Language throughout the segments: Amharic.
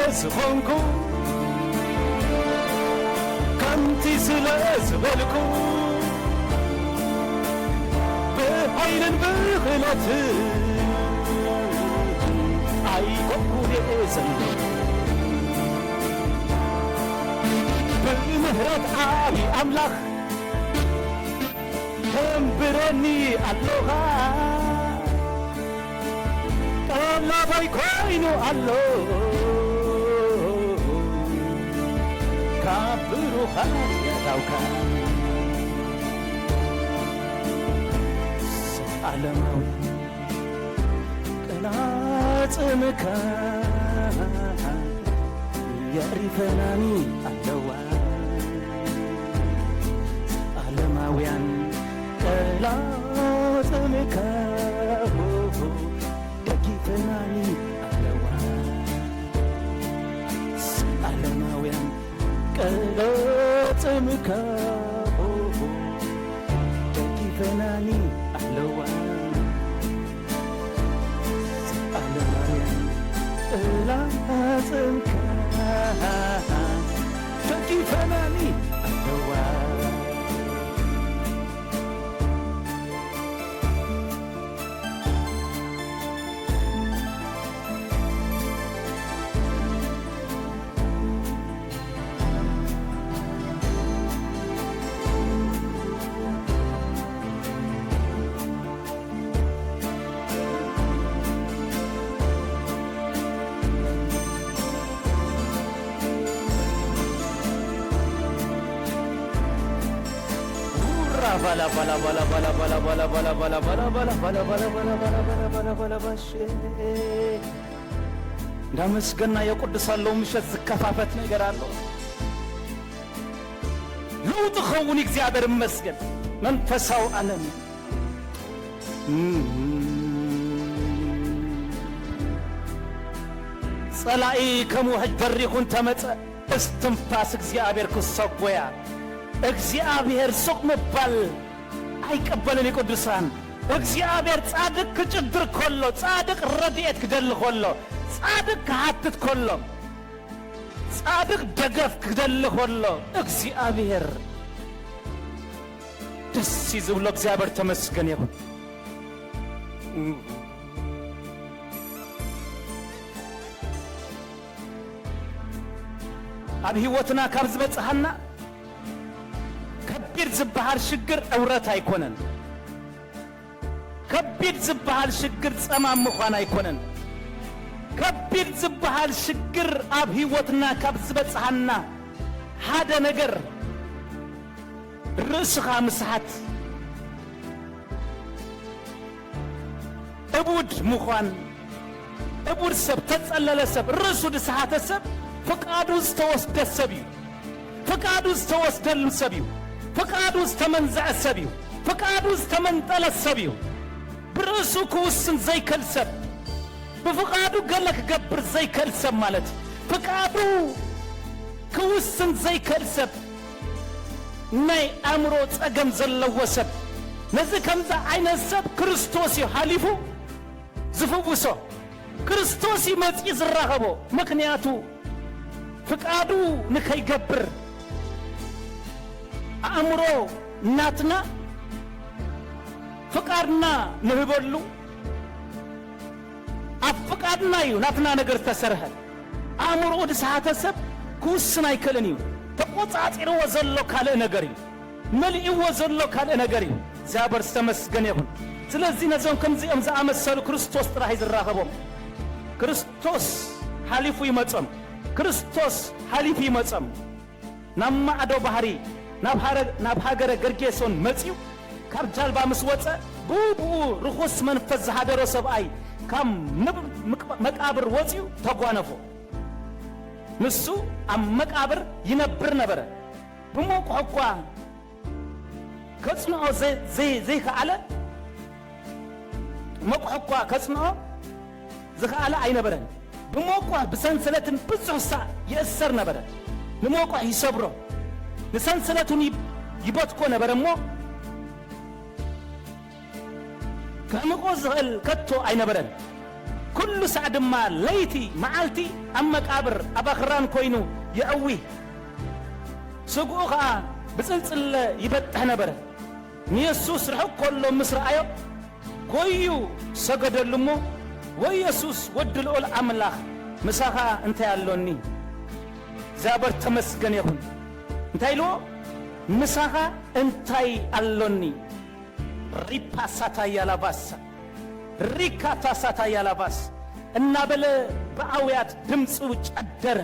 ስለዝኾንኩ ከምቲ ስለዝበልኩ ብኃይልን ብኽእለትን ኣይኮንኩን ዘሎ ብምህረት ዓቢ ኣምላኽ ተንብረኒ ኣለኻ ጠላባይ ኮይኑ ኣሎ ካብ ብሩኻት ያዳውካ ዓለማዊ ቅላጽምካ የሪፈናኒ ኣለዋ ዓለማውያን ቅላጽምካ ደግፈናኒ ኣለዋ ዓለማውያን ቅላጽምካ ደግፈናኒ ኣለዋ ዓለማውያን ቅላጽምካ ደግፈናኒ ኣለዋ bala bala bala bala bala bala bala bala bala bala bala bala bala bala bala bala bala ባሽ እንዳመስገና የቅዱሳለው ምሸት ዝከፋፈት ነገር አለው ለውጥ ኸውን እግዚአብሔር ይመስገን መንፈሳው ዓለም ጸላኢ ከመውህድ በሪኹን ተመጸ እስትንፋስ እግዚአብሔር ክሰጎያ እግዚአብሔር ሱቅ መባል አይቀበልን ቅዱሳን እግዚአብሔር ጻድቅ ክጭድር ኮሎ ጻድቅ ረድኤት ክደል ኮሎ ጻድቅ ከሐትት ኮሎ ጻድቅ ደገፍ ክደል ኮሎ እግዚአብሔር ደስ ይዝብሎ እግዚአብሔር ተመስገን ይሁን ኣብ ህይወትና ካብ ዝበጽሐና ከቢድ ዝበሃል ሽግር ዕውረት አይኮነን ከቢድ ዝበሃል ሽግር ጸማም ምዃን አይኮነን ከቢድ ዝበሃል ሽግር ኣብ ህይወትና ካብ ዝበጽሐና ሓደ ነገር ርእስኻ ምስሓት እቡድ ምዃን እቡድ ሰብ ተጸለለ ሰብ ርእሱ ድስሓተ ሰብ ፈቃዱ ዝተወስደ ሰብ እዩ ፈቃዱ ዝተወስደሉ ሰብ እዩ ፈቃዱ ዝተመንዘዐ ሰብ እዩ ፈቃዱ ዝተመንጠለ ሰብ እዩ ብርእሱ ክውስን ዘይከል ሰብ በፈቃዱ ገለ ክገብር ዘይከል ሰብ ማለት ፈቃዱ ክውስን ዘይከል ሰብ ናይ ኣእምሮ ጸገም ዘለዎ ሰብ ነዚ ከምዛ ዓይነት ሰብ ክርስቶስ እዩ ሓሊፉ ዝፍውሶ ክርስቶስ መጽኢ ዝራኸቦ ምክንያቱ ፈቃዱ ንከይገብር አእምሮ ናትና ፈቃድና ንህበሉ አፍቃድና እዩ ናትና ነገር ተሰርሐ አእምሮ ድሳተ ሰብ ኩስና ይከለኒ ተቆጻጽሮ ዘሎ ካለ ነገር እዩ መልኢዎ ዘሎ ካለ ነገር እዩ ዛበር ተመስገን ይሁን ስለዚህ ነዞም ከምዚኦም ዝኣመሰሉ ክርስቶስ ጥራይ ዝራኸቦም ክርስቶስ ሓሊፉ ይመጽም ክርስቶስ ሓሊፉ ይመጽም ናብ ማዕዶ ባህሪ ናብ ሃገረ ገርጌሶን መጽዩ ካብ ጃልባ ምስ ወፀ ብኡ ርኹስ መንፈስ ዝሃደሮ ሰብኣይ ካብ መቃብር ወጽዩ ተጓነፎ ንሱ ኣብ መቃብር ይነብር ነበረ ብሞቆ እኳ ከጽንዖ ዘይከኣለ መቆ እኳ ከጽንዖ ዝከኣለ ኣይነበረን ብሞቆ ብሰንሰለትን ብዙሕ ሳዕ ይእሰር ነበረ ንሞቆ ይሰብሮ ንሰንሰለቱን ይበትኮ ነበረ እሞ ከምቆ ዝኽእል ከቶ ኣይነበረን كل سعد ما ليتي معالتي أما قابر أباخران كوينو يأوي سقوخا بسلسل يبتح نبره نيسوس رحق كله مصر آيو كويو سقد اللمو ويسوس ودلو الأملاخ مساخا انت يالوني زابر تمسكن يكون انتاي لو مساخا انتاي اللوني ريبا ساتا يالاباسا ريكاتا ساتا يالاباس النابل بأويات دمسو جدر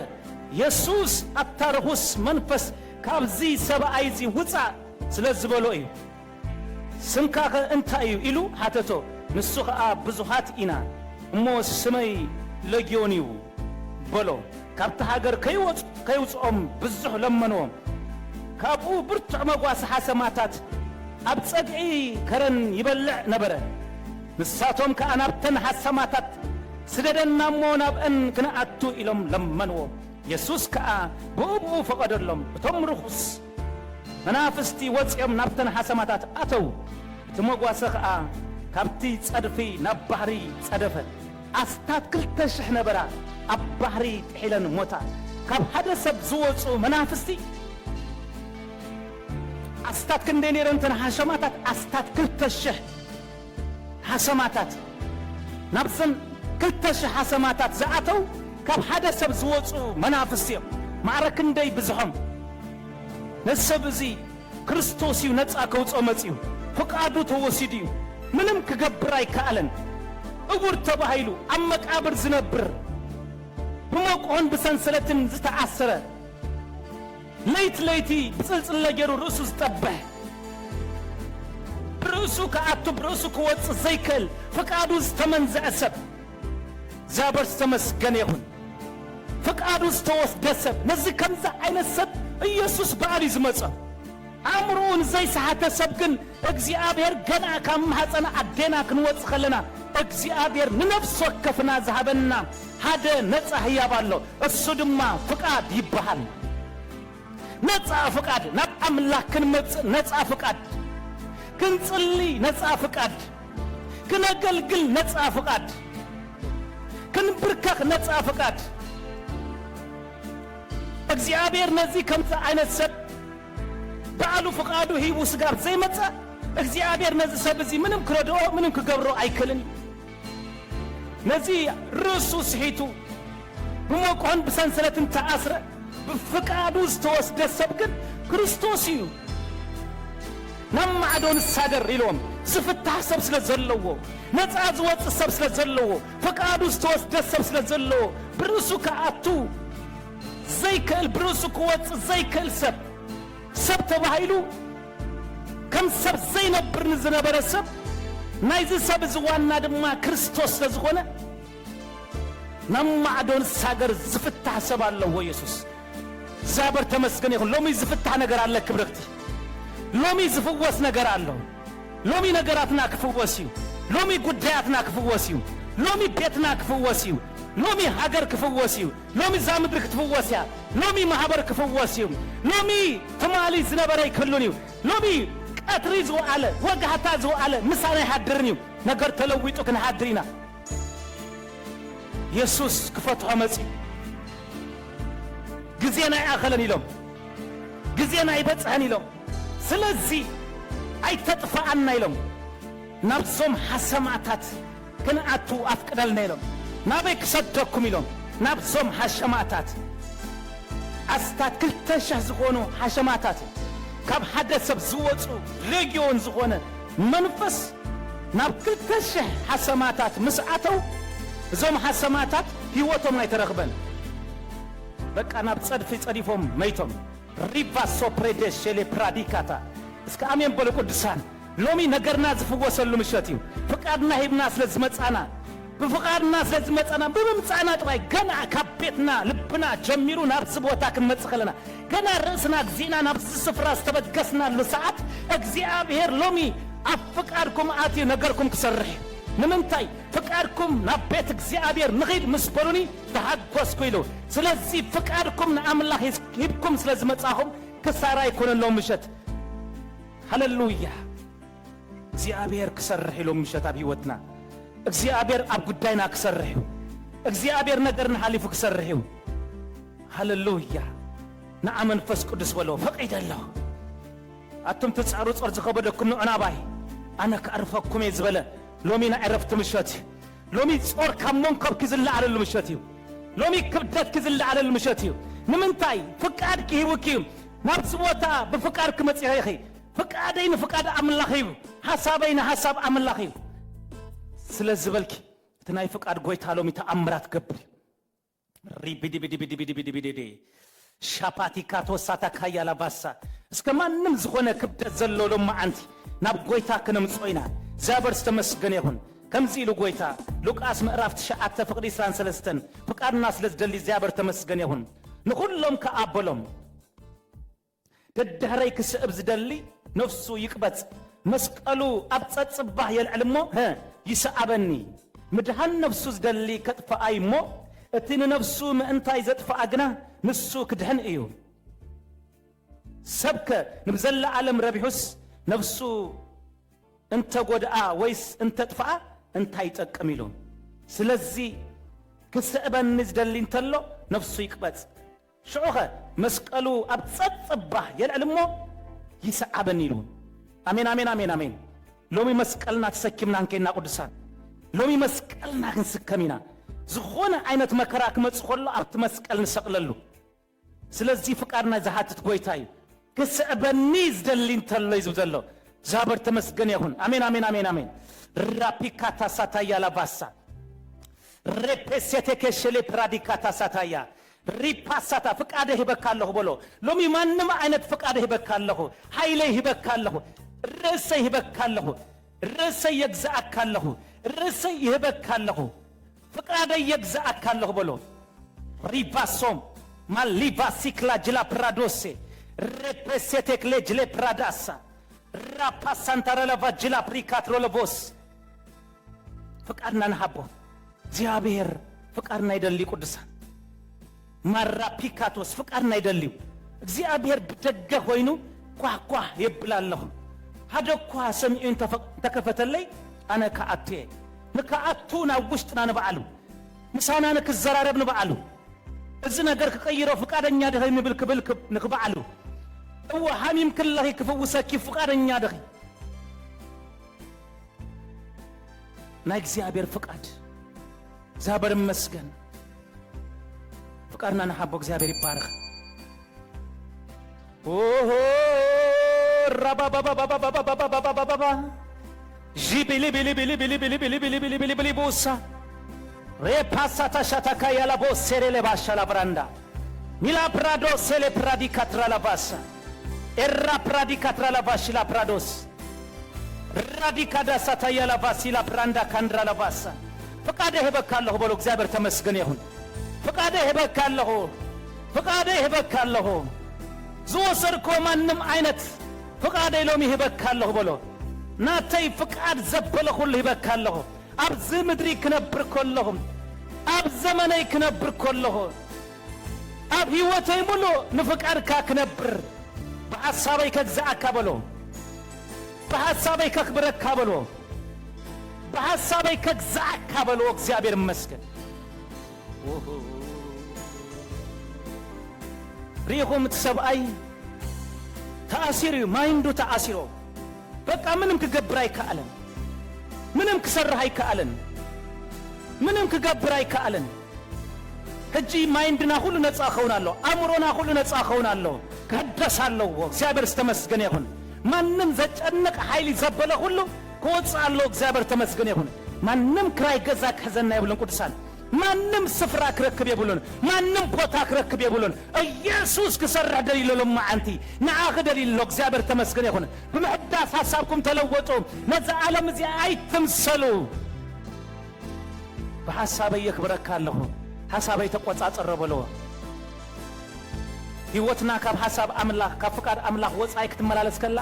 يسوس أتارهوس منفس كابزي سبعايزي وزا سلزبلو ايو سنكاك انتايو إلو حاتتو نسوخا بزوحات إنا مو سمي لجيونيو بلو كابت هاجر كيوز بزوح لمنوم كابو برتع مقواس حاسماتات أبتسقعي كرن يبلع نبره نساتهم كأنابتن حاسماتات سددنا موناب أن كنأتو إلهم لمنوم يسوس كأ بوبو فقدر لهم بتم رخص منافستي وزيم نابتن حاسماتات أتو تمقواس خأ كابتي تصدفي نبحري تصدفه أستاد كل تشح نبرا أبحري تحيلن موتا كاب حدا سب زوجو منافستي أستاد كنديني رنتن حشماتات أستاد كل تشح حشماتات نبسن كل تشح حشماتات زعتو كاب حدا سب زوجو منافستي معركن داي بزحم نسبزي كريستوسيو نصا كوصو مصيو فقادو توسيديو منم كغبراي كالن أقول تباهيلو أمك عبر زنبر بموقعون بسنسلتن زتعسرة ليتي بسلسل لجرو رؤسو زتبه برؤسو كأتو برؤسو كواتس زيكل فقادو زتمن زأسب زابر ستمسكن يهون فقادو زتوس دسب نزي كمزة عين السب إيسوس باري زمزة عمرون زي ساعة سبقن اكزيابير قنع كم حسنا عدينا كنوات خلنا اكزيابير ننفس وكفنا ذهبنا هذا نصح يابالو السدما فقاد يبحال نصح فقاد نب املاك كنمص نصح فقاد كنصلي نصح فقاد كنغلغل نصح فقاد كنبركخ نصح فقاد اكزيابير نزي كمزة عين السب بعلو فقادو هي وسقار زي متى اكزيابير نزي سبزي منم كردو منم كقبرو ايكلني نزي رسو سحيتو بموقعن بسنسلة تعاسر بفقادو استوس دسبقن كريستوسيو نم عدون السادر إلوم سفت حسب سلزلوه نتعز وات السب سلزلوه فقادو استوس دسب سلزلوه برسو كأتو زي كال برسو كوات زي كال سب سب تبايلو كم سب زي نبر نزنبر سب نايزي سب زوانا دما كريستوس لزغونا نما عدون الساقر زفتح سب الله ويسوس زابر تمسكن يقول لومي زفتح نقر الله كبركتي لومي زفوس نقر الله لومي نقراتنا كفوسيو لومي قدياتنا كفوسيو لومي بيتنا كفوسيو لومي هاجر كفوسيو لومي زامدر كفوسيا لومي محبر كفوسيو لومي تمالي زنبري كلونيو لومي قطري زو على وقحتا زو على مساني حدرنيو نقر تلويتو كن حدرينا يسوس كفتح مصي غزينا ياخلني لهم غزينا يبصحني لهم سلازي اي تطفعنا لهم نفسهم حسماتات كن اتو افقدلنا لهم نابك صدقكم لهم نفسهم حشماتات استات كل تشح زغونو حشماتات كاب حدث بزوصو ليجيون زغونه منفس ناب كل تشح حسماتات مسعتو زوم حسماتات هيوتهم يترخبن بقى ناب صدفي صديفهم ميتهم ريفا سوبريدش شلي براديكاتا اسك امين بلو قدسان لومي نغرنا زفوسلو مشاتيو فقادنا هيبنا سلازمصانا بفقادنا سلازمصانا بممصانا طاي غنا كابيتنا لبنا جميرو نابس بوتا كنمصخلنا غنا راسنا زينا نابس سفرا استبدكسنا لساعات اغزيابير لومي افقاركم اتي نغركم كسرح نمنتاي فقاركم نابيت اغزيابير نغيد مسبروني تحقوسكو يلو سلازي فقاركم ناملاح يبكم سلازمصاهم كسارا يكون لهم مشت هللويا اغزيابير كسرح لهم مشت ابيوتنا እግዚአብሔር ኣብ ጉዳይና ክሰርሕ እግዚአብሔር ነገርና ሓሊፉ ክሰርሕ ሃሌሉያ ንዓ መንፈስ ቅዱስ በሎ ፈቂደለሁ ኣቱም ትጻሩ ጾር ዝኸበደኩም ንዕናባይ ኣነ ከዕርፈኩም ዝበለ ሎሚና ዕረፍቲ ምሸት ሎሚ ጾር ካብ መንከብ ክዝለዓለሉ ምሸት እዩ ሎሚ ክብደት ክዝለዓለሉ ምሸት እዩ ንምንታይ ፍቃድ ክሂቡክ እዩ ናብዚ ቦታ ብፍቃድ ክመጽእ ኢኺ ፍቃደይ ንፍቃድ ኣምላኽ እዩ ሓሳበይ ንሓሳብ ኣምላኽ እዩ ስለዚ በልኪ እቲ ናይ ፍቃድ ጎይታ ሎሚ ተኣምራት ገብር ሪቢዲቢዲቢዲቢዲቢዲቢዲ ሻፓቲካ ተወሳታ ካያላ ባሳ እስከ ማንም ዝኾነ ክብደት ዘሎ ሎማዓንቲ ናብ ጎይታ ክነምጽኢና እግዚአብሔር ዝተመስገነ ይሁን ከምዚ ኢሉ ጎይታ ሉቃስ ምዕራፍ 9 ፍቅዲ 23 ፍቃድና ስለዝደሊ እግዚአብሔር ተመስገነ ይሁን ንኹሎም ከኣበሎም ደድሕረይ ክስዕብ ዝደሊ ነፍሱ ይቅበጽ መስቀሉ ኣብ ጸጽባህ የልዕል እሞ ይስዓበኒ ምድሃን ነፍሱ ዝደሊ ከጥፍኣይ እሞ እቲ ንነፍሱ ምእንታይ ዘጥፍኣ ግና ንሱ ክድሕን እዩ ሰብከ ንብዘላ ዓለም ረቢሑስ ነፍሱ እንተ ጎድኣ ወይስ እንተ ጥፍኣ እንታይ ይጠቅም ኢሉ ስለዚ ክስዕበኒ ዝደሊ እንተሎ ነፍሱ ይቅበጽ ሽዑኸ መስቀሉ ኣብ ጸጽባህ የልዕል እሞ ይስዓበኒ ኢሉ አሜን አሜን አሜን አሜን ሎሚ መስቀልና ተሰኪምና እንከይና ቅዱሳን ሎሚ መስቀልና ክንስከሚና ዝኾነ ዓይነት መከራ ክመጽእ ከሎ ኣብቲ መስቀል ንሰቕለሉ ስለዚ ፍቃድና ዝሓትት ጎይታ እዩ ክስዕበኒ ዝደሊ እንተሎ እዩ ዘሎ እግዚአብሔር ተመስገነ ይሁን አሜን አሜን አሜን አሜን ራፒካታ ሳታያ ላባሳ ሬፔሴቴ ከሸሌ ፕራዲካታ ሳታያ ሪፓሳታ ፍቃደ ይበካለሁ ብሎ ሎሚ ማንም አይነት ፍቃደ ይበካለሁ ኃይሌ ይበካለሁ ርዕሰ ይበካለሁ ርዕሰ ይግዛአካለሁ ርዕሰ ይበካለሁ ፍቃደ ይግዛአካለሁ ብሎ ሪባሶም ማሊቫሲክላ ጅላ ፕራዶሴ ሬፔሴቴ ክሌጅሌ ፕራዳሳ ራፓሳንታረለቫ ጅላ ፕሪካትሮለቦስ ፍቃድና ንሃቦ እግዚአብሔር ፍቃድና ይደሊ ቅዱሳን ማራፒካቶስ ፍቃድና ይደልዩ እግዚአብሔር ብደገ ሆይኑ ኳኳ ይብላለሁ ሃደኳ ሰሚዑን ተከፈተለይ አነ ከአቴ ንከአቱና ውሽጥና ንበዓሉ ምሳና ንክዘራረብ ንበዓሉ እዚ ነገር ክቀይረው ፍቃደኛ ደኸ ንብል ክብል ንክበዓሉ እወ ሐሚም ክለኺ ክፍውሰኪ ፍቃደኛ ደኺ ናይ እግዚአብሔር ፍቃድ እግዚአብሔር ይመስገን ፍቃድና ንሓቦ እግዚአብሔር ይባረክ ኦሆ ራባባባባባባባባባባባባ ጂቢሊ ቢሊ ቢሊ ቢሊ ቢሊ ቢሊ ቢሊ ቢሊ ቢሊ ቢሊ ቦሳ ሬፓሳታ ሻታካ ያላ ቦሴሬ ለባሻ ላብራንዳ ሚላ ፕራዶ ሴሌ ፕራዲካትራ ላባሳ ኤራ ፕራዲካትራ ላባሽ ላ ፕራዶስ ራዲካዳ ሳታ ያላ ባሲላ ፕራንዳ ካንድራ ላባሳ ፍቃደ ይበካለሁ ብሎ እግዚአብሔር ተመስገነ ይሁን ፍቃደ ይበካለሁ ፍቃደ ይበካለሁ ዝወሰርኮ ማንም አይነት ፍቃደ ሎሚ ይበካለሁ ብሎ ናተይ ፍቃድ ዘበለ ሁሉ ይበካለሁ አብዝ ምድሪ ክነብር ከለሁ አብ ዘመነይ ክነብር ከለሁ አብ ህይወተይ ሙሉ ንፍቃድካ ክነብር በሐሳበይ ከግዛአካ ብሎ በሐሳበይ ከክብረካ ብሎ በሐሳበይ ከግዛአካ ብሎ እግዚአብሔር ይመስገን ሪኹም ተሰብአይ ተአሲሩ ማይንዱ ተአሲሮ በቃ ምንም ክገብር አይከአለን ምንም ክሰርህ አይከአለን ምንም ክገብር አይከአለን ሕጂ ማይንድና ሁሉ ነፃ ኸውናለሁ አእምሮና ሁሉ ነፃ ኸውናለሁ ከደሳለሁ እግዚአብሔር ተመስገነ ይሁን ማንም ዘጨነቀ ኃይል ዘበለ ሁሉ ከወጻለሁ እግዚአብሔር ተመስገነ ይሁን ማንም ክራይ ገዛ ከዘና ይብልን ቅዱሳን ማንም ስፍራ ክረክብ ይብሉን ማንም ቦታ ክረክብ ይብሉን ኢየሱስ ክሰርሕ ደሊሎ ለማዓንቲ ንዓኽ ደሊሎ እግዚአብሔር ተመስገነ ይሁን ብምሕዳስ ሐሳብኩም ተለወጡ ነዛ ዓለም እዚ አይትምሰሉ በሐሳበይ ይክብረካለሁ ሐሳበይ ተቆጻጸረ ብሎ ህይወትና ካብ ሐሳብ አምላክ ካብ ፍቃድ አምላክ ወጻይ ክትመላለስ ከላ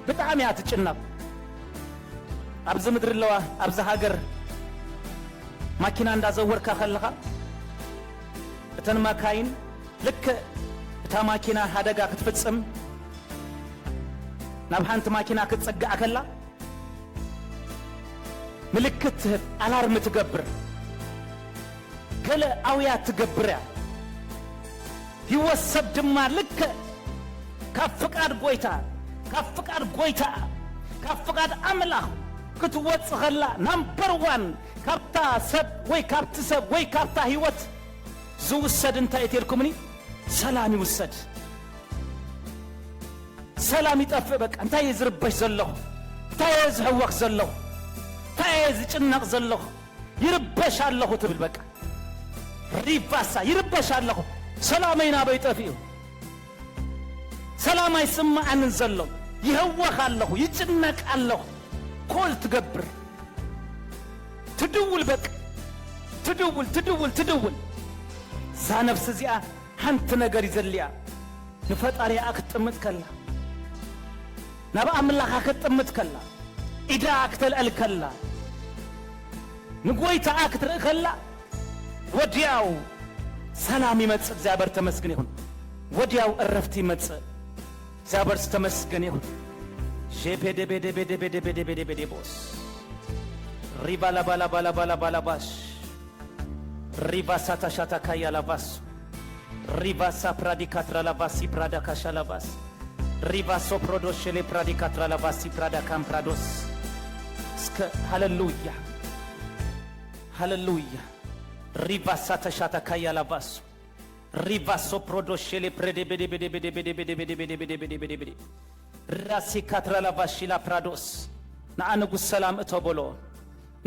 በጣም ያትጭነቅ ኣብዚ ምድሪ ለዋ ኣብዚ ሃገር ማኪና እንዳዘወርካ ከለኻ እተን መካይን ልክ እታ ማኪና አደጋ ክትፍጽም ናብ ሓንቲ ማኪና ክትጸጋዕ ከላ ምልክት ትህብ አላርም ትገብር ገለ አውያ ትገብርያ ይወሰድ ድማ ልክ ካፍቃድ ጎይታ ካፍቃድ አምላኽ ክትወጽእ ኸላ ናምበር 1 ካብታ ሰብ ወይ ካብቲ ሰብ ወይ ካብታ ህይወት ዝውሰድ እንታይ እትልኩምኒ ሰላም ይውሰድ ሰላም ይጠፍእ በቃ እንታይ ዝርበሽ ዘለኹ እንታይ ዝሕወኽ ዘለኹ እንታይ ዝጭነቕ ዘለኹ ይርበሽ ኣለኹ ትብል በቃ ሪባሳ ይርበሽ ኣለኹ ሰላመይ ናበይ ጠፊኡ ሰላም አይስማዓንን ዘሎ ይህወኽ ኣለኹ ይጭነቕ ኣለኹ ኮል ትገብር ትድውል በቃ ትድውል ዛ ነፍስ እዚኣ ሓንቲ ነገር ይዘልያ ንፈጣሪኣ ክትጥምት ከላ ናብ ኣምላኻ ክትጥምት ከላ ኢዳ ክትልዕል ከላ ንጎይታኣ ክትርኢ ከላ ወዲያው ሰላም ይመጽእ እግዚአብሔር ተመስገን ይሁን ወዲያው እረፍት ይመጽእ እግዚአብሔር ተመስገን ይሁን ጄቤዴቤዴቤዴቤዴቤዴቤዴ ቦስ ሪባላባላባላባላባላባሽ ሪባሳ ታሻታ ካያላባስ ሪባሳ ፕራዲካትራላባሲ ፕራዳካሻላባስ ሪባሶ ፕሮዶሽሌ ፕራዲካትራላባሲ ፕራዳካምፕራዶስ እስከ ሃሌሉያ ሪባሳ ታሻታ ካያላባስ ሪባሶ ፕሮዶሽሌ ፕሬዴቤዴቤዴቤዴቤዴቤዴቤዴቤዴቤዴቤዴቤዴ ራሲ ካትራላባሺ ላፕራዶስ ናአንጉስ ሰላም እቶበሎ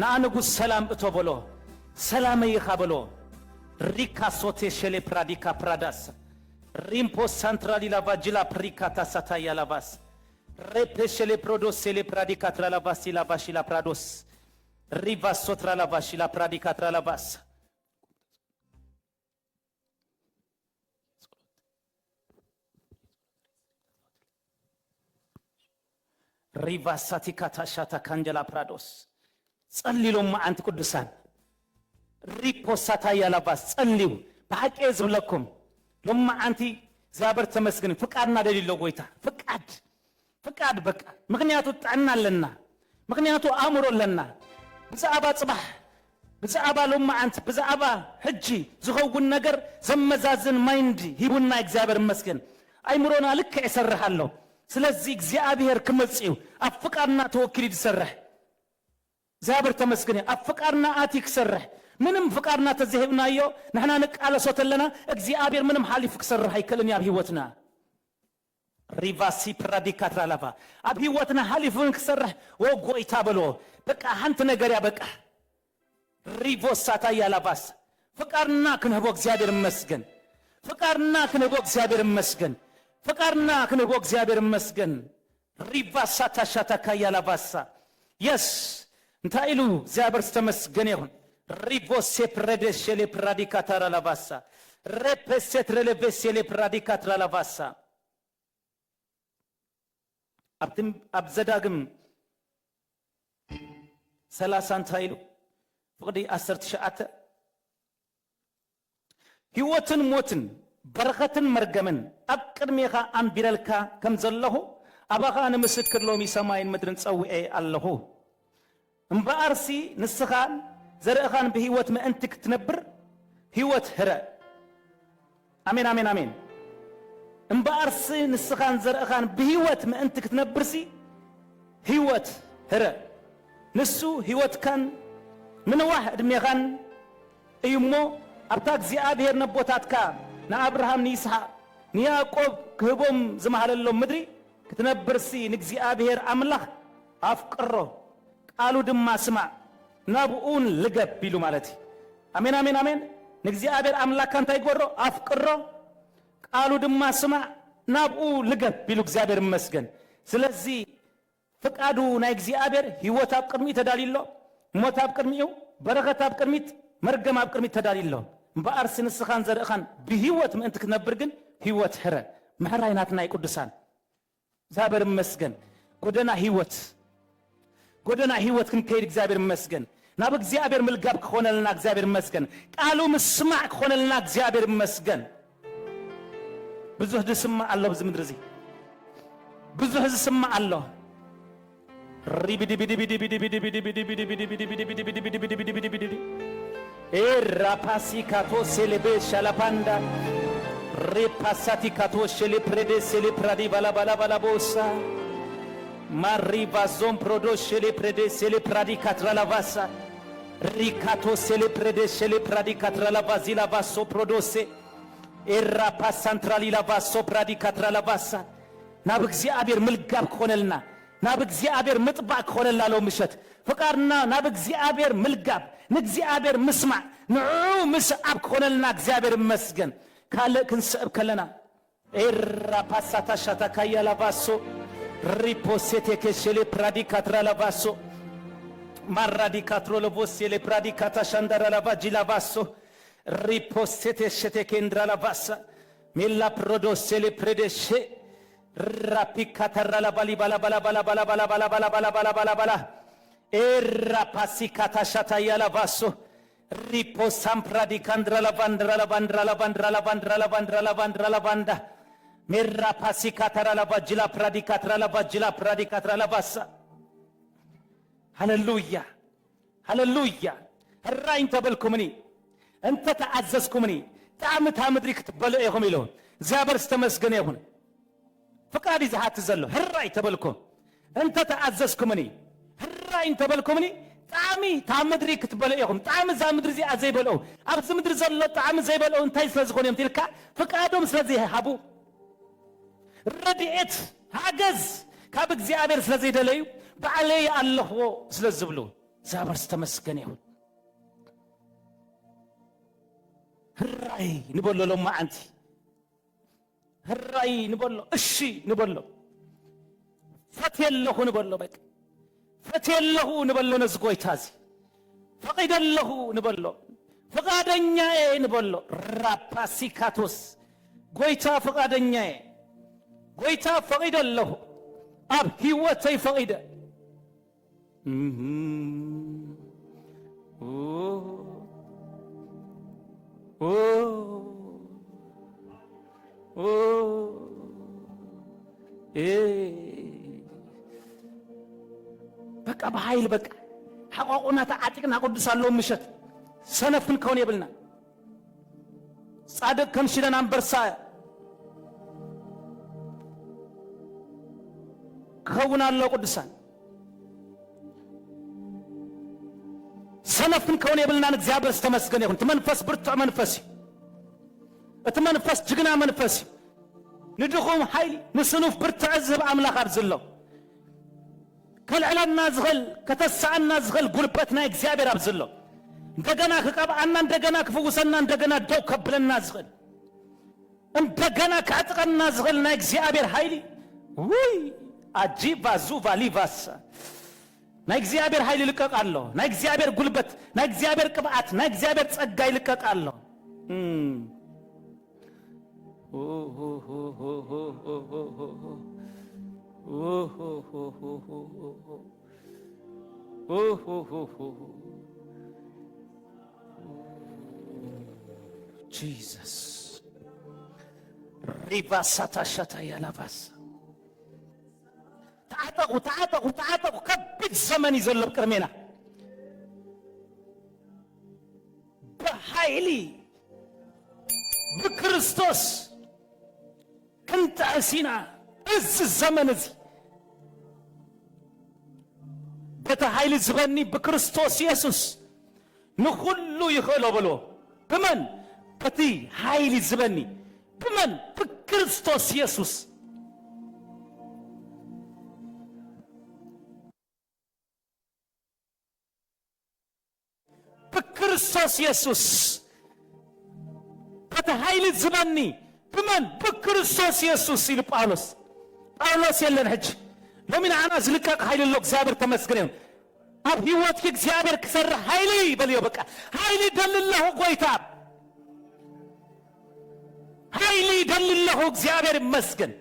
ናአንጉስ ሰላም እቶበሎ ሰላም ይኻበሎ ሪካሶቴ ሸሌ ፕራዲካ ፕራዳስ ሪምፖ ሳንትራሊ ላቫጅላ ፕሪካታ ሳታያ ላቫስ ሬፔሸሌ ፕሮዶስ ሴሌ ፕራዲካ ትራላቫስ ላቫሺ ላፕራዶስ ሪቫሶ ትራላቫሺ ላፕራዲካ ትራላቫስ ሪቫሳቲካ ታሻታ ካንጀላ ፕራዶስ ጸልሎም ማዓንቲ ቅዱሳን ሪፖሳታ ያላባስ ጸልዩ በሐቄ ዝብለኩም ሎማ አንቲ እግዚአብሔር ተመስገን ፍቃድና ደሊሎ ጎይታ ፍቃድ በቃ ምክንያቱ ጣናለና ምክንያቱ አእምሮለና ብዛዕባ ጽባህ ብዛዕባ ሎማ አንቲ ብዛዕባ ሕጂ ዝኸውን ነገር ዘመዛዝን ማይንድ ሂቡና እግዚአብሔር መስገን አይምሮና ልክ ይሰርሃለሁ ስለዚህ እግዚአብሔር ክመጽዩ አፍቃድና ተወክሊ ይሰርህ እግዚአብሔር ተመስገን አፍቃድና አቲክ ሰርህ ምንም ፍቃድና ተዘህብናዮ ነህና ንቃለሶተለና እግዚአብሔር ምንም ሐሊፍ ክሰርህ አይከልን ያ ህይወትና ሪቫሲ ፕራዲካትራላቫ አብ ህይወትና ሐሊፍን ክሰርህ ወጎይታ በሎ በቃ አንተ ነገር ያበቃ ሪቮሳታ ያላባስ ፍቃድና ክንህቦ እግዚአብሔር መስገን ፍቃድና ክንህቦ እግዚአብሔር መስገን ፍቃድና ክንህቦ እግዚአብሔር መስገን ሪቫሳታ ሻታካ ያላባሳ የስ እንታይሉ እግዚአብሔር ተመስገን ይሁን ሪቮሴ ፕሬዴሽሌ ፕራዲካትራላቫሳ ሬፔሴት ሬሌቬሴሌ ፕራዲካትራላቫሳ አብዘዳግም 30 እንታይሉ ፍቅዲ 19 ህይወትን ሞትን በረከትን መርገምን አቅድሜኻ አንቢረልካ ከምዘለሁ አባኻ ንምስክር ሎሚ ሰማይን ምድርን ጸውኤ ኣለሁ እምበአርሲ ንስኻን ዘርእኻን በህይወት ምእንቲ ክትነብር ህይወት ህረ አሜን አሜን አሜን እምበአርሲ ንስኻን ዘርእኻን በህይወት ምእንቲ ክትነብርሲ ህይወት ህረ ንሱ ህይወትካን ምንዋህ እድሜኻን እዩሞ አብታ እግዚአብሔር ነቦታትካ ንአብርሃም ንይስሐቅ ንያዕቆብ ክህቦም ዝመሃለሎም ምድሪ ክትነብርሲ ንእግዚአብሔር አምላኽ አፍቅሮ ቃሉ ድማ ስማዕ ናብኡን ልገብ ቢሉ ማለት አሜን አሜን አሜን ንእግዚአብሔር አምላክ እንታይ ይጎሮ አፍቅሮ ቃሉ ድማ ስማዕ ናብኡ ልገብ ቢሉ እግዚአብሔር ይመስገን ስለዚህ ፍቃዱ ናይ እግዚአብሔር ህይወት አብ ቅድሚት ተዳሊሎ ሞት አብ ቅድሚው በረከት አብ ቅድሚት መርገም አብ ቅድሚት ተዳሊሎ በአርሲ ንስኻን ዘርእኻን በህይወት ምእንቲ ክትነብር ግን ህይወት ህረ መሕራይናትና ይቅዱሳን እግዚአብሔር ይመስገን ጎደና ህይወት ክንከይድ እግዚአብሔር ይመስገን ናብ እግዚአብሔር ምልጋብ ክኾነልና እግዚአብሔር ይመስገን ቃሉ ምስማዕ ክኾነልና እግዚአብሔር ይመስገን ብዙ ህዝብ ስማዕ ኣሎ በዚ ምድሪ እዚ ብዙ ህዝብ ስማዕ ኣሎ ribidi bidi bidi bidi bidi bidi bidi bidi bidi bidi bidi bidi bidi bidi bidi bidi bidi bidi rapasi kato selebe shalapanda repasati kato shele prede sele pradi bala bala bala bosa mariva zon prodo shele prede sele pradi katra lavasa rikato sele prede shele pradi katra lavazi lavaso prodose rapas centrali lavaso pradi katra lavasa ናብ እግዚአብሔር ምልጋብ ኮነልና ናብ እግዚአብሔር ምጥባቅ ኮነልና ለው ምሸት ፍቃርና ናብ እግዚአብሔር ምልጋብ ንእግዚአብሔር ምስማዕ ንዑ ምስዓብ ኮነልና እግዚአብሔር ይመስገን ካለ ክንሰብ ከለና ራፓሳታ ሻታካያ ላቫሶ ሪፖሴቴ ከሸሌ ፕራዲካትራ ላቫሶ ማራዲካትሮ ለቮሴሌ ፕራዲካታ ሻንዳራ ላቫጂ ላቫሶ ሪፖሴቴ ሸቴኬንድራ ላቫሳ ሜላ ፕሮዶሴሌ ፕሬዴሼ rapikatara la bali bala bala bala bala bala bala bala bala bala bala bala pasikata shata yala vaso ripo sampradi kandra la vandra la vandra la vandra la vandra la vandra la vandra la vanda merra pasikatara la vajila pradikatra la vajila pradikatra la vasa hallelujah hallelujah الرأي تبلكمني أنت تعززكمني تعمت همدريك تبلع يهم يلون زابر استمسجن يهون فقادي زهات زلوا الرأي تبلكم أنت تعززكمني الرأي تبلكمني تعمي تعمدريك تبلع يهم تعم زامدري زي أزيبلو أبز مدري زلوا تعم زيبلو أنت يسلزقون يوم تلك فقادهم سلزيه هابو رديت هاجز كابك زيابر سلزي دليو بعلي الله سلزبلو زابر استمسجن يهون الرأي نقول له ما أنت الرأي نقول له الشي نقول له فتي الله نقول له بك فتي الله نقول له نزقوي تازي فقيد الله نقول له فقادنيا نقول له راباسيكاتوس قويتا فقادنيا قويتا فقيد الله أب هيوتي فقيد بقى بحايل بقى حقوقنا تعاتقنا قدس الله مشت سنفن كون يبلنا صادق كم شدنا برسا كونا الله قدسان سنفن كون يبلنا نتزابر استمسكن يكون تمنفس برتع منفسي اتمنفس جغنا منفسي ندخوم حيلي نسنوف برتع الزب أملاك أبزلو كل علمنا زغل كتسعنا زغل قربتنا اكزابر أبزلو اندقنا كقبعنا اندقنا كفوسنا اندقنا دو كبلنا زغل اندقنا كعتقنا زغلنا اكزابر حيلي وي أجيب زوفا ليفاسا نا اكزابر حيلي لكك الله نا اكزابر قلبت نا اكزابر كبعت نا اكزابر تسقاي لكك الله Jesus ribasata shata ya labas تعاتقوا كبت زمن يزلب كرمينا بحيلي بكريستوس كنت عسينا از الزمن ذي بتحيل زغني بكريستوس يسوس نخلو يخلو بلو بمن بتي حيل زغني بمن بكريستوس يسوس بكريستوس يسوس بتحيل زغني بمن بكريستوس يسوس يلو ጳውሎስ የለን ህጅ ለምን አና ዝልቀቅ ኃይል ለው እግዚአብሔር ተመስገን አብ ህይወት እግዚአብሔር ከሰራ ኃይል በልዮ በቃ ኃይል ደልለው ጎይታ ኃይል ደልለው እግዚአብሔር ይመስገን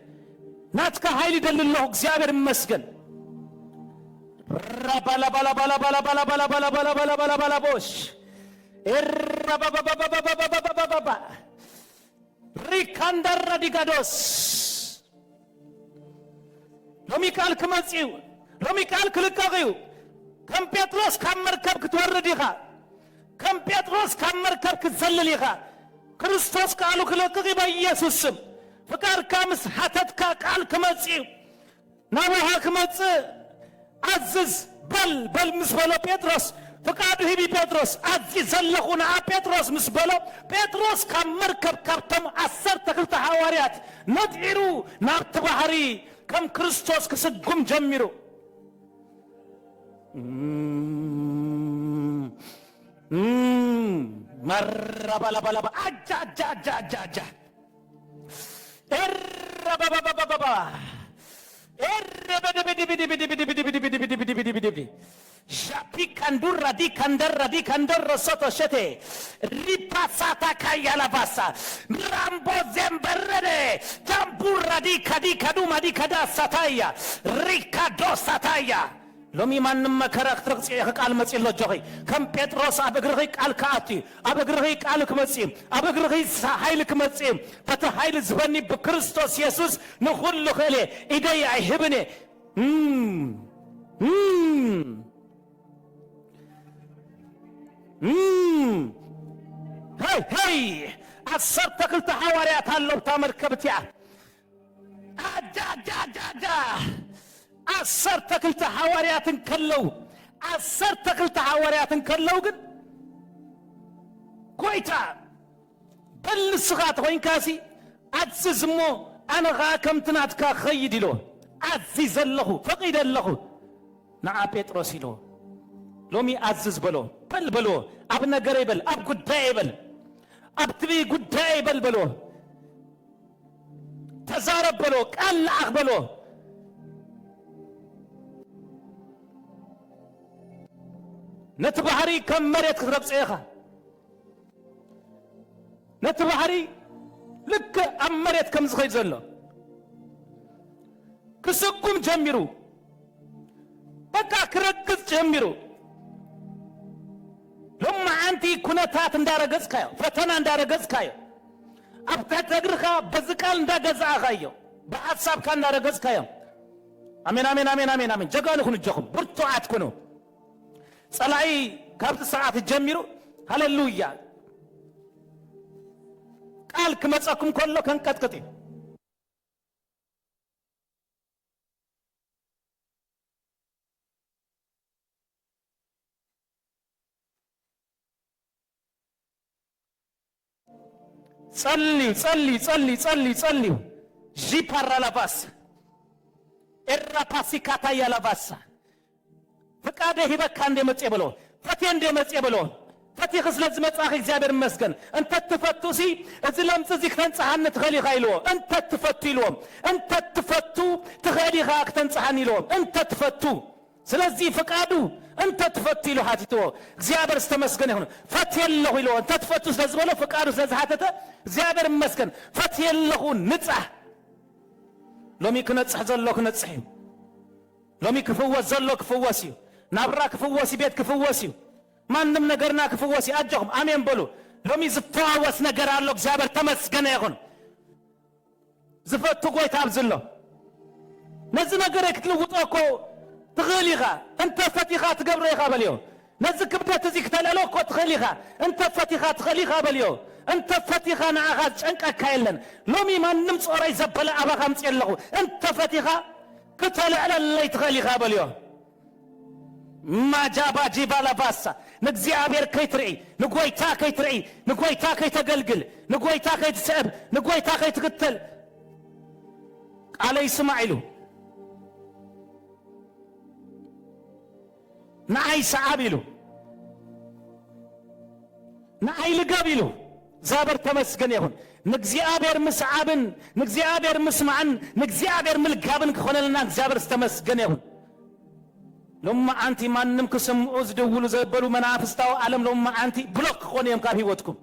ናትከ ኃይል ደልለው እግዚአብሔር ይመስገን ባላ ባላ ባላ ባላ ባላ ባላ ባላ ባላ ባላ ባላ ባላ ቦሽ ኤራባባባባባባባባባባ ሪካንዳራ ዲጋዶስ ሎሚካል ከመጽው ሎሚ ቃል ክልቀቂዩ ከም ጴጥሮስ ካብ መርከብ ክትወርድ ኢኻ ከም ጴጥሮስ ካብ መርከብ ክትዘልል ኢኻ ክርስቶስ ቃሉ ክልቅቕ በኢየሱስ ስም ፍቃድካ ምስ ሓተትካ ቃል ክመጽእ ናብሃ ክመጽእ አዝዝ በል ምስ በሎ ጴጥሮስ ፍቃዱ ሂቢ ጴጥሮስ አዚ ዘለኹ ንዓ ጴጥሮስ ምስ በሎ ጴጥሮስ ካብ መርከብ ካብቶም 12 ሐዋርያት ነጢሩ ናብቲ ባሕሪ ከም ክርስቶስ ክስጉም ጀሚሩ መረበለበለበ አጃ ኤረበበበበበ Japi kandurra di kanderra soto shete ripasata kayala basa rambo zemberede jamburra di kaduma di kada sataya rikado sataya ሎሚ ማንም መከራክትር ቃል መጽሎ ጆኺ ከም ጴጥሮስ አበግርኺ ቃል ካአቲ አበግርኺ ቃል ክመጽ አበግርኺ ኃይል ክመጽ ፈተ ኃይል ዝበኒ በክርስቶስ ኢየሱስ ንኹሉ ኸለ ኢደይ አይህብኔ ሄይ 12 ሐዋርያት አለው ተመርከብቲያ አጃ 12 ሐዋርያትን ከለው 12 ሐዋርያትን ከለው ግን ኮይታ በልስኻት ኮይንካሲ አትዝሞ አነኻ ከምትናትካ ኸይድ ኢሎ አዚዝ ዘለኹ ፈቂድ ኣለኹ ንዓ ጴጥሮስ ኢሎ ሎሚ አዝዝ በሎ በሎ አብ ነገር ይበል አብ ጉዳይ ይበል አብ ትቢ ጉዳይ ይበል በሎ ተዛረብ በሎ ቃል ለአኽ በሎ نتبحري كم مريت خرب سيخا نتبحري لك أم مريت كم زخيت زلو كسكم جميرو بكا كركز جميرو لما أنتي كنتات اندارجز كايو فتنا اندارجز كايو أبتا تقرخا بزكال اندارجز آغايو بأتصاب كان اندارجز كايو آمين آمين آمين آمين آمين جاقانو خنو جاكم برتوعات كنو صلاي كابت ساعات الجميرو هللويا قال كمصاكم كله كان قطقطي صلي جي بارا لاباس إرا باسيكاتا يا لاباس فقاده هبك عند مصيبلو فتي عند مصيبلو فتي خصلت مصاخ እግዚአብሔር ይመስገን እንተ ተፈቱሲ እዝለም ጽዚክ ተንጻሐን ትኸሊ ኻይሎ እንተ ተፈቱሎ እንተ ተፈቱ ትኸሊ ኻክ ተንጻሐን ይሎ እንተ ተፈቱ ስለዚህ ፍቃዱ እንተ ተፈቱ ይሎ ሀቲቶ እግዚአብሔር ተመስገን ይሁን ፈት የለሁ ይሎ እንተ ተፈቱ ስለዝበሎ ፍቃዱ ስለዝሐተተ እግዚአብሔር ይመስገን ፈት የለሁ ንጻህ ሎሚ ክነጽህ ዘሎ ክነጽህ ሎሚ ክፍወስ ዘሎ ክፍወስ ናብራ ክፍወስ ቤት ክፍወስ ማንም ነገርና ክፍወስ አጀኹም አሜን በሉ ሎሚ ዝፈዋወስ ነገር አለ እግዚአብሔር ተመስገነ ይሁን ዝፈቱ ጎይታ አብዝሎ ነዚ ነገር ክትልውጦኮ ትኽሊኻ እንተ ፈቲኻ ትገብረይኻ በልዮ ነዚ ክብደት እዚ ክትለሎኮ ትኽሊኻ እንተ ፈቲኻ ትኽሊኻ በልዮ እንተ ፈቲኻ ንዓኻ ጨንቀካ የለን ሎሚ ማንም ጾረይ ዘበለ አባኻ ምጽየለኹ እንተ ፈቲኻ ክትለዕለለይ ትኽሊኻ በልዮ ما جابا جبالا باسا نغزيابير كيتري نغويتا كيتري نغويتا كيتغلغل نغويتا كيتسب نغويتا كيتقتل على اسماعيل نعي سعابيلو نعي لقابيلو زابر تمسكن يهون نغزيابير مسعابن نغزيابير مسمعن نغزيابير ملقابن كخونلنا زابر تمسكن يهون لما أنت ما نمك سمعوز دولو زبلو منافستاو عالم لما أنت بلوك خونيم كاب هيوتكم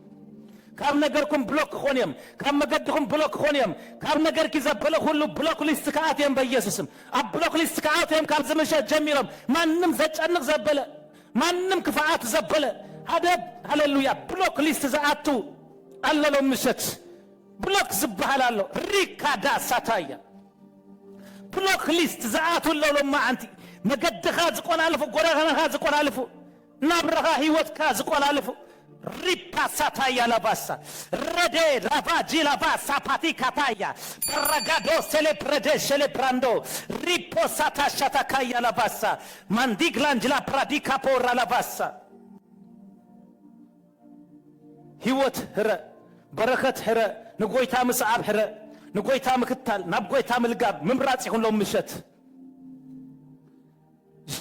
كاب نجركم بلوك خونيم كاب مجدكم بلوك خونيم كاب نجر كي زبلو كله بلوك الاستكاعاتهم بيسوسم أب بلوك الاستكاعاتهم كاب زمشة جميلهم ما نم زج أنك زبلة ما نم كفاءات زبلة هذا هللويا بلوك الاستزاعاتو الله لو مشت بلوك زبها الله ريكا دا ساتايا بلوك الاستزاعاتو لما أنت مقدخا زقون ألفو قرغنها زقون ألفو نابرها هيوتك زقون ألفو ريبا ساتايا لباسا ردي رافاجي لباسا باتي كاتايا برغادو سيلبرده شلبراندو ريبو ساتا شاتاكايا لباسا مانديغلانجلا براديكا بورا لباسا هيوت هرا بركت هرا نقويتا مسعاب هرا نقويتا مكتال نبقويتا ملقاب ممرات يكون لهم مشت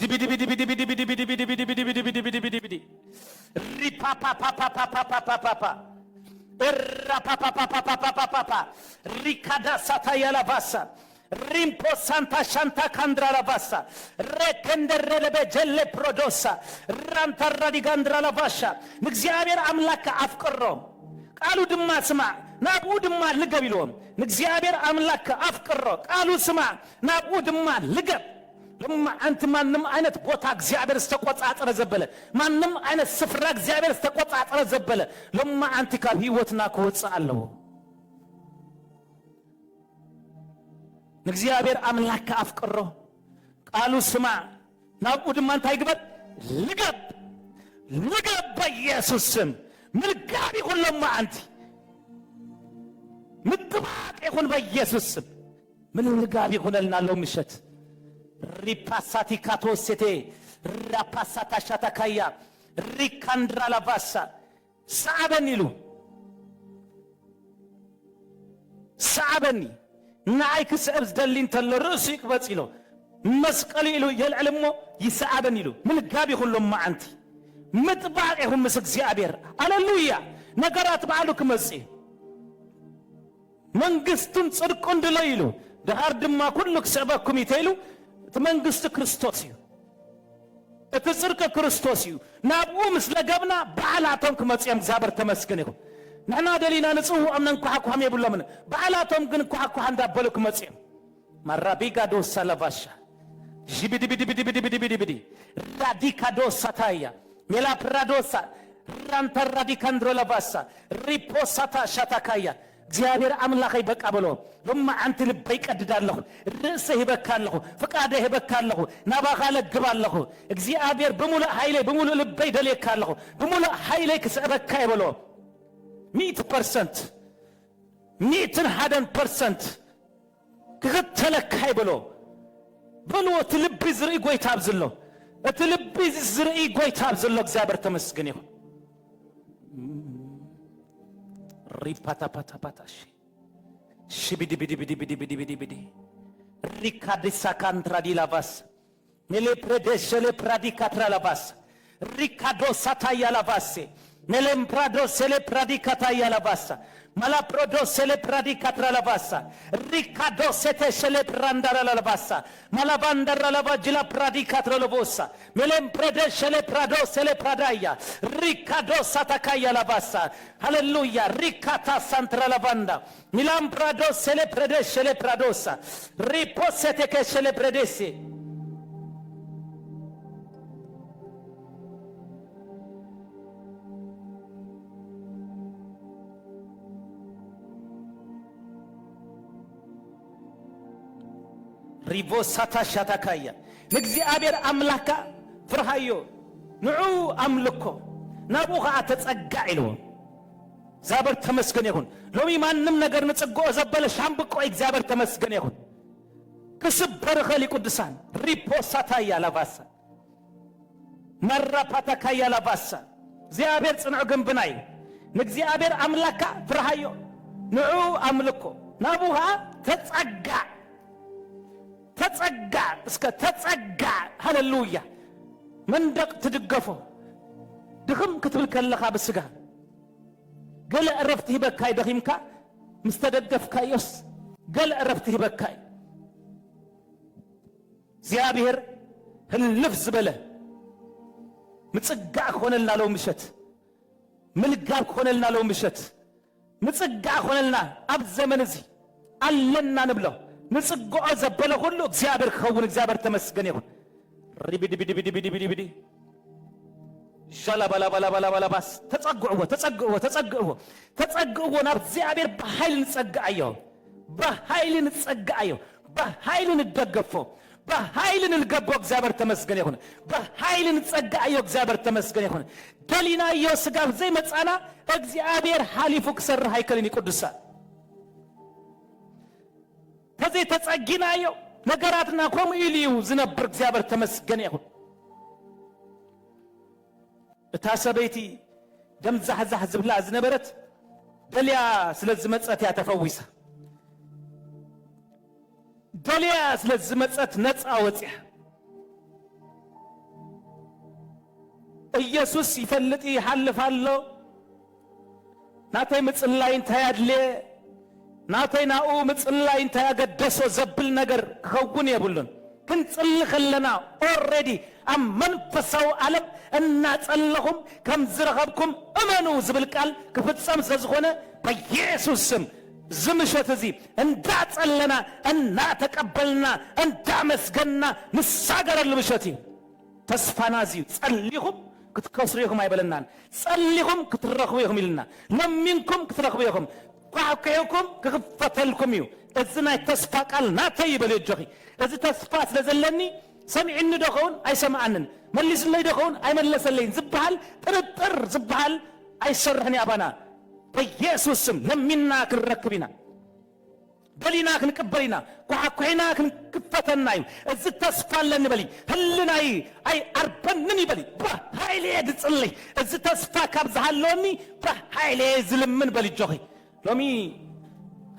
بيدي بيدي بيدي بيدي بيدي بيدي بيدي بيدي بيدي بيدي بيدي بيدي بيدي بيدي ريبا با با با با با با با با با الرا با با با با با با با با ريكادا ساتايا لباسا ريمبو سانتا شانتا كاندرا لباسا ركندر رلبه جل برودوسا رانتر رادي غاندرا لباشا نግዚአብሔር አምላክ አፍቅሮ ቃሉ ድማ ስማ ናቡ ድማ ልገብ ይሎም نግዚአብሔር አምላክ አፍቅሮ ቃሉ ስማ ናቡ ድማ ልገብ لما أنت ما نم أنا تقطع እግዚአብሔር استقطع زبالة ما نم أنا سفر እግዚአብሔር استقطع زبالة لما أنت كان هيوتنا كوتس الله እግዚአብሔር አምላክ አፍቅሮ ቃሉ ስማ ናቁድ ማን ታይግበት ልገብ በኢየሱስ ስም ምልጋብ ይሁን ለማ አንተ ምጥባቅ ይሁን በኢየሱስ ስም ምልጋብ ይሁንልና ለምሸት ሪፓሳቲ ካቶሴቴ ራፓሳታ ሻታካያ ሪካንድራ ላባሳ ሳበኒሉ ሳበኒ ናይክ ሰብዝ ደሊን ተለርሱ ይቅበጽሎ መስቀሊሉ የልዕልሞ ይሳበኒሉ ምልጋብ ይሁን ለማ አንተ ምጥባቅ ይሁን ምስ እግዚአብሔር ሃሌሉያ ነገራት ባሉ ከመጽ መንግስቱን ጽድቁን ድለይሉ ዳር ድማ ኩሉ ከሰበኩም ይተይሉ መንግስት ክርስቶስ እዩ እትጽርቀ ክርስቶስ እዩ ናብኡ ምስለ ገብና በዓላቶም ከመጽየም እግዚአብሔር ተመስገን ይሁን ንሕና ደሊና ንጽው አምነን ኩሓኩሓም የብሎምን በዓላቶም ግን ኩሓኩሓ እንዳበሉ ከመጽየም ማራቢጋ ዶሳ ለባሻ ጂቢዲ ቢዲ ቢዲ ቢዲ ቢዲ ቢዲ ቢዲ ራዲካ ዶሳ ታያ ሜላ ፕራዶሳ ራንተ ራዲካንድሮ ለባሳ ሪፖሳታ ሻታካያ እግዚአብሔር አምላክ ይበቃ ብሎ ለማ አንተ ልብ ይቀድዳለሁ ርዕስህ ይበካለሁ ፍቃድህ ይበካለሁ ናባኻ ለግባለሁ እግዚአብሔር በሙሉ ኃይሌ በሙሉ ልብ ይደለካለሁ በሙሉ ኃይሌ ከሰበካ ይብሎ 100% 100% ከተለካ ይብሎ ብሎ ትልብ ዝርኢ ጎይታ አብዝሎ ትልብ ዝርኢ ጎይታ አብዝሎ እግዚአብሔር ተመስገን ይሁን ripata pata patashi shibidi bidi bidi bidi bidi bidi bidi rikadisa kantra di lavas nele predeshele pradikatra lavas rikado sataya lavase nele prado sele pradikata ya lavasa mala prodo sele pradikatra lavasa rikado sete sele prandara lavasa mala bandara lavajila pradikatra lavosa melem predeshele prado sele pradaya rikado satakaya lavasa hallelujah rikata santra lavanda milam prado sele predeshele pradosa riposete ke sele predesi ሪቮሳታ ሻታካያ ንግዚአብሔር አምላካ ፍርሃዮ ንዑ አምልኮ ናቡኻ ተጸጋ ኢሉ እግዚአብሔር ተመስገን ይሁን ሎሚ ማንም ነገር ንጽጎ ዘበለ ሻምብቆ እግዚአብሔር ተመስገን ይሁን ክስበር ኸሊ ቅዱሳን ሪፖሳታ ያላባሳ መራፓታካ ያላባሳ እግዚአብሔር ጽንዑ ግንብናይ ንግዚአብሔር አምላካ ፍርሃዮ ንዑ አምልኮ ናቡኻ ተጸጋ እስከ ተጸጋ ሃሌሉያ መንደቅ ትድገፎ ድኽም ክትብል ከለኻ በስጋ ገለ ዕረፍት ይበካይ ደኺምካ ምስተደገፍካዮስ ገለ ዕረፍት ይበካይ እግዚአብሔር ህልፍ ዝበለ ምጽጋዕ ኾነልና ለው ምሸት ምልጋብ ኾነልና ለው ምሸት ምጽጋዕ ኾነልና ኣብ ዘመን እዚ አለና ንብለው ንጽጎዖ ዘበለ ሁሉ እግዚአብሔር ከውን እግዚአብሔር ተመስገን ይሁን ሪቢዲ ቢዲ ቢዲ ቢዲ ቢዲ ቢዲ ሻላ ባላ ባላ ባላ ባላ ባስ ተጸግዕዎ ናብ እግዚአብሔር በኃይል ንጸግዓዮ በኃይል ንደገፎ በኃይልን ልገቦ እግዚአብሔር ተመስገን ይሁን በኃይልን ጸጋዮ እግዚአብሔር ተመስገን ይሁን ደሊናዮ ስጋብ ዘይ መጻና እግዚአብሔር ሐሊፉ ክሰርህ አይከልን ይቅዱሳ ተዘይ ተጸጊናዮ ነገራትና ኮም ኢሊዩ ዝነብር እግዚአብሔር ተመስገን ይሁን እታሰበይቲ ደምዛህዛህ ዝብላ ዝነበረት ደልያ ስለዚህ መጸት ያተፈውሳ ደልያ ስለዚህ መጸት ነፃ ወጽያ ኢየሱስ ይፈልጥ ይሐልፋሎ ናታይ ምጽላይን ታያድለ ናታይ ናኡ ምጽላይን ታያገደሶ ዘብል ነገር ከውን የብሉን ክንጽልኸለና ኦሬዲ አመንፈሳው ዓለም እናጸለሁም ከምዝረኸብኩም እመኑ ዝብል ቃል ክፍጸም ስለዝኾነ በኢየሱስ ስም ዝምሸት እዚ እንዳጸለና እናተቀበልና እንዳመስገና ንሳገረል ምሸት ተስፋናዚ ጸልይኹም ክትከስሩይኹም አይበለናን ጸልይኹም ክትረኽቡይኹም ይልና ለሚንኩም ክትረኽቡይኹም ቋዕቁይኩም ክፍፈተልኩም እዩ እዚ ናይ ተስፋ ቃል ናተይ ይበል ይጆኺ እዚ ተስፋ ስለዘለኒ ሰሚዕኒ ደኸውን አይሰማዓንን መልስለይ ደኸውን አይመለሰለይን ዝበሃል ጥርጥር ዝበሃል አይሰርሕኒ አባና በኢየሱስ ስም ለሚና ክንረክብና በሊና ክንቀበልና ቋዕቁይና ክንክፈተና እዩ እዚ ተስፋ ለኒ በሊ ህልናይ አይ አርበንን ይበሊ በኃይሌ ድጽልይ እዚ ተስፋ ካብ ዝሃለወኒ በኃይሌ ዝልምን በሊ ጆኺ ሎሚ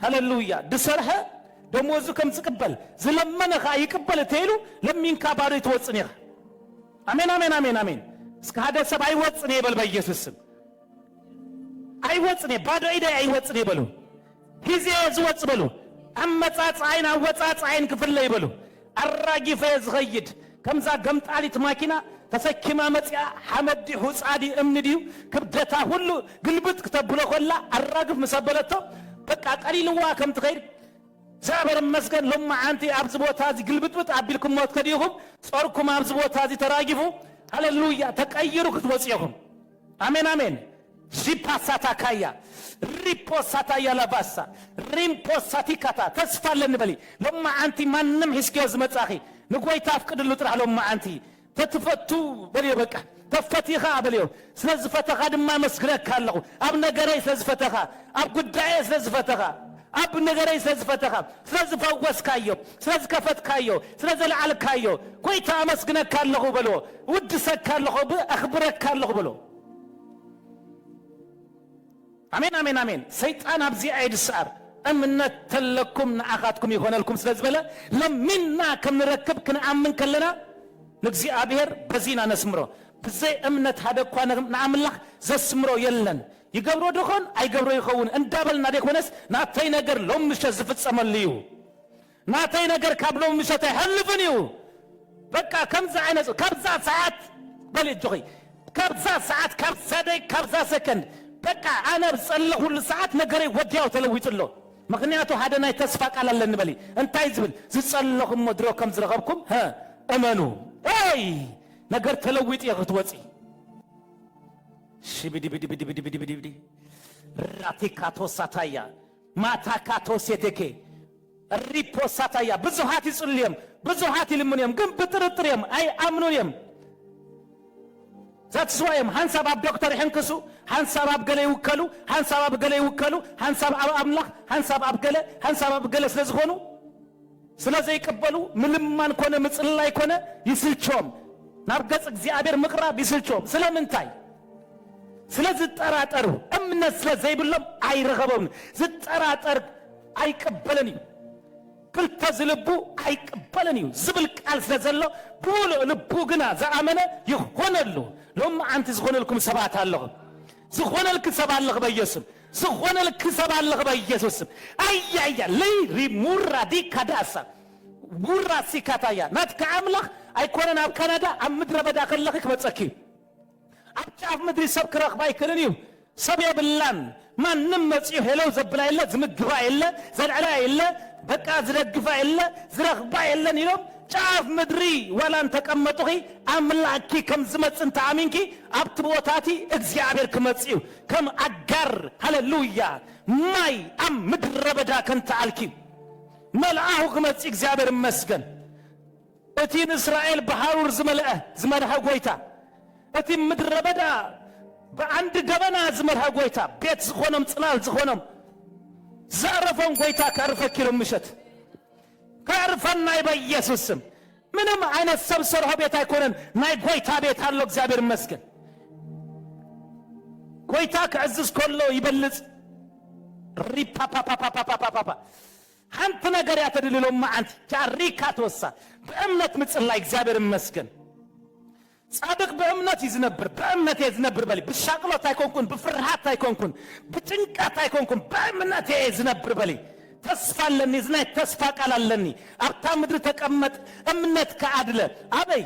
ሃሌሉያ ድሰርሐ ደሞዙ ከም ዝቅበል ዝለመነኻ ይቅበል ተይሉ ለሚንካ ባዶ ይትወጽኒኻ አሜን አሜን አሜን አሜን እስከ ሓደ ሰብ አይወጽኔ ይበል በኢየሱስ ስም አይወጽኔ ባዶ ኢዳይ አይወጽኔ ይበሉ ጊዜ ዝወጽ በሉ አመጻጻይን አወጻጻይን ክፍል ላይ ይበሉ አራጊፈ ዝኸይድ ከምዛ ገምጣሊት ማኪና ተሰኪማ መጽያ ሐመድ ሁጻዲ እምንዲው ክብደታ ሁሉ ግልብጥ ከተብሎ ኮላ አራግፍ መሰበለቶ በቃ ቀሊልዋ ከም ትኸይድ ዛበር መስገን ለማ አንቲ አብዝ ቦታ ዚ ግልብጥብጥ አቢልኩም ሞት ከዲሁም ጾርኩም አብዝ ቦታ ዚ ተራጊፉ ሃሌሉያ ተቀይሩ ክትወጽዩም አሜን አሜን ዚፓሳታ ካያ ሪፖሳታ ያላባሳ ሪምፖሳቲካታ ተስፋለን በሊ ለማ አንቲ ማንም ሂስኪያዝ መጻኺ ንጎይታ አፍቅድሉ ጥራ ለማ አንቲ ተትፈቱ በሊ በቃ ተፈቲኻ በሊዮ ስለዚህ ፈተኻ ድማ መስግነካ አለኹ አብ ነገረይ ስለዚህ ፈተኻ አብ ጉዳይ ስለዚህ ፈተኻ አብ ነገረይ ስለዚህ ፈተኻ ስለዚህ ፈወስካዮ ስለዚህ ከፈትካዮ ስለዚህ ለዓልካዮ ጎይታ መስግነካ አለኹ በሎ ውድሰካ አለኹ አኽብረካ አለኹ በሎ አሜን አሜን አሜን ሰይጣን አብዚ አይድ ሰዓር እምነት ተለኩም ንአኻትኩም ይሆነልኩም ስለዚህ በለ ለሚና ከምንረክብ ክንአምን ከለና ንግዚአብሔር በዚና ነስምሮ በዘይ እምነት ሀደኳ ንአምላኽ ዘስምሮ የለን ይገብሮ ደኾን አይገብሮ ይኸውን እንዳበልና ደኾነስ ናተይ ነገር ሎም ምሸት ዝፍጸመልዩ ናተይ ነገር ካብ ሎም ምሸት አይሐልፍን እዩ በቃ ከምዛ አይነት ካብዛ ሰዓት በል ጆኺ ካብዛ ሰዓት ካብዛ ደቂቃ ካብዛ ሰከንድ በቃ አነ በጸለይ ሁሉ ሰዓት ነገሬ ወዲያው ተለውጥሎ ምክንያቱ ሓደ ናይ ተስፋ ቃል አለን በሊ እንታይ ዝብል ዝጸለኹም ድሮ ከም ዝረኸብኩም እመኑ አይ ነገር ተለውጥ ይኽትወጪ ሽቢዲ ቢዲ ቢዲ ቢዲ ቢዲ ቢዲ ራቲካቶ ሳታያ ማታካቶ ሴቴኬ ሪፖሳታያ ብዙሃት ይጽልየም ብዙሃት ይልሙንም ግን በጥርጥርም አይ አምኑንም ዛትስዋይም ሐንሳብ አብ ዶክተር ሕንክሱ ሐንሳብ አብ ገለ ይውከሉ ሐንሳብ አብ ገለ ይውከሉ ሐንሳብ አብ አምላኽ ሐንሳብ አብ ገለ ስለዝኾኑ ስለዚህ ይቀበሉ ምልማን ኮነ ምጽላይ ኮነ ይስልቾም ናብ ገጽ እግዚአብሔር ምቅራብ ይስልቾም ስለምንታይ ስለዚህ ጠራጠሩ እምነት ስለዘይብሎም አይረኸበም ዝጠራጠር አይቀበለኒ ክልተ ዝልቡ አይቀበለኒ ዝብል ቃል ስለዘሎ ብሎ ልቡ ግና ዘአመነ ይሆነሉ ሎም አንተ ዝሆነልኩም ሰባት አለኹ ዝሆነልክ ሰብ አለኽ በኢየሱስ ዝሆነልክ ሰብ አለኽ በኢየሱስ አያያ ለይ ሪሙራ ዲካዳሳ ጉራ ሲካታያ ናትከ አምላኽ አይኮነን አብ ካናዳ አብ ምድረ በዳ ከለኺ ክበጸኪ አጫፍ ምድሪ ሰብ ክረኽባ አይከልን እዩ ሰብ የብላን ማንም መጽዮ ሄለው ዘብላ የለ ዝምግባ የለ ዘልዕላ የለ በቃ ዝደግፋ የለ ዝረኽባ የለን ኢሎም ጫፍ ምድሪ ወላን ተቀመጡኺ አምላኪ ከም ዝመጽን ተአሚንኪ አብቲ ቦታቲ እግዚአብሔር ክመጽዩ ከም አጋር ሃሌሉያ ማይ አብ ምድረ በዳ ከንተ አልኪ መልአሁ ክመጽ እግዚአብሔር መስገን እቲን እስራኤል በሐሩር ዝመልሐ ጎይታ እቲ ምድረ በዳ በአንድ ገበና ዝመልሐ ጎይታ ቤት ዝኾኖም ጽላል ዝኾኖም ዘዕረፎም ጎይታ ከዕርፈኪሎም ምሸት ከዕርፈናይ በኢየሱስ ስም ምንም አይነት ሰብ ሰርሖ ቤት አይኮነን ናይ ጎይታ ቤት አለው እግዚአብሔር ይመስገን ጎይታ ከዕዝዝ ከሎ ይበልጽ ሪፓፓፓፓፓፓፓ አንተ ነገር ያተድልሎም ማንት ቻሪካ ተወሳ በእምነት ምጽላይ እግዚአብሔር ይመስገን ጻድቅ በእምነት ይዝነብር በእምነት ይዝነብር በሊ በሻቅሎት አይኮንኩን በፍርሃት አይኮንኩን በጭንቀት አይኮንኩን በእምነት ይዝነብር በሊ ተስፋለኒ ዝናይ ተስፋ ቃላለኒ አብታ ምድር ተቀመጥ እምነት ከአድለ አበይ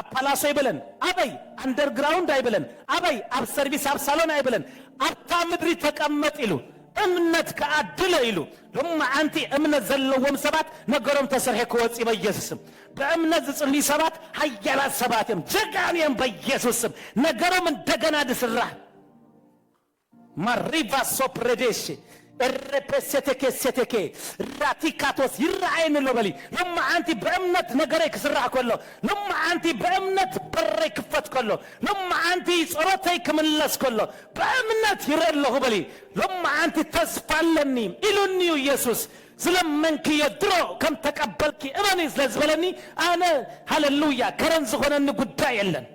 አፓላሶ ይበለን አበይ አንደርግራውንድ አይበለን አበይ አብ ሰርቪስ አብ ሳሎን አይበለን አብታ ምድር ተቀመጥ ይሉ እምነት ከአድለ ይሉ ለማ አንተ እምነት ዘለዎም ሰባት ነገሮም ተሰርሐ ከወጽ በኢየሱስም በእምነት ጽልይ ሰባት ኃያላ ሰባትም ጀጋኔም በኢየሱስም ነገሮም እንደገና ድስራ ማሪቫ ሶፕሬዴሽ እረፐሰተከ ራቲካቶስ ይራይን ለበሊ ለማ አንተ በእምነት ነገሬ ክስራህ ከሎ ለማ አንተ በእምነት በሬ ክፈት ከሎ ለማ አንተ ጾረተይ ክምለስ ከሎ በእምነት ይረለሁ በሊ ለማ አንተ ተስፋለኒ ኢሉኒ ኢየሱስ ስለመንክ የድሮ ከም ተቀበልኪ እመኒ ስለዝበለኒ አነ ሃሌሉያ ከረን ዝሆነን ጉዳይ የለን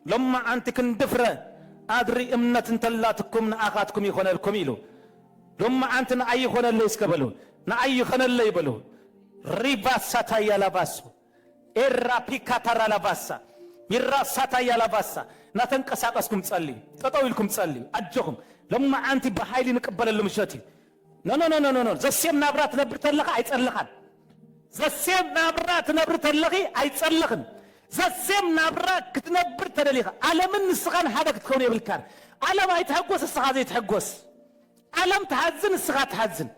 ለማ አንተ ክንድፍረ አድሪ እምነት እንተላትኩም ነአኻትኩም ይሆነልኩም ይሉ لما أنت نأي خنا اللي يسكبلو نأي خنا اللي يبلو ريبا ساتا يلاباسو إرابي كاتارا لاباسا ميرا ساتا يلاباسا ناتن كساقسكم تصلي تطاويلكم تصلي أجوكم لما أنت بحايلي نقبل اللمشاتي نو نو نو نو نو زسيم نابرات نبرت اللقاء يتسلقان زسيم نابرات نبرت اللقاء يتسلقن زسيم نابرات كتنبرت اللقاء على من السخان هذا كتكوني بالكار على ما يتحقوس السخاذ يتحقوس ዓለም ተሐዝን እስኻት ተሐዝን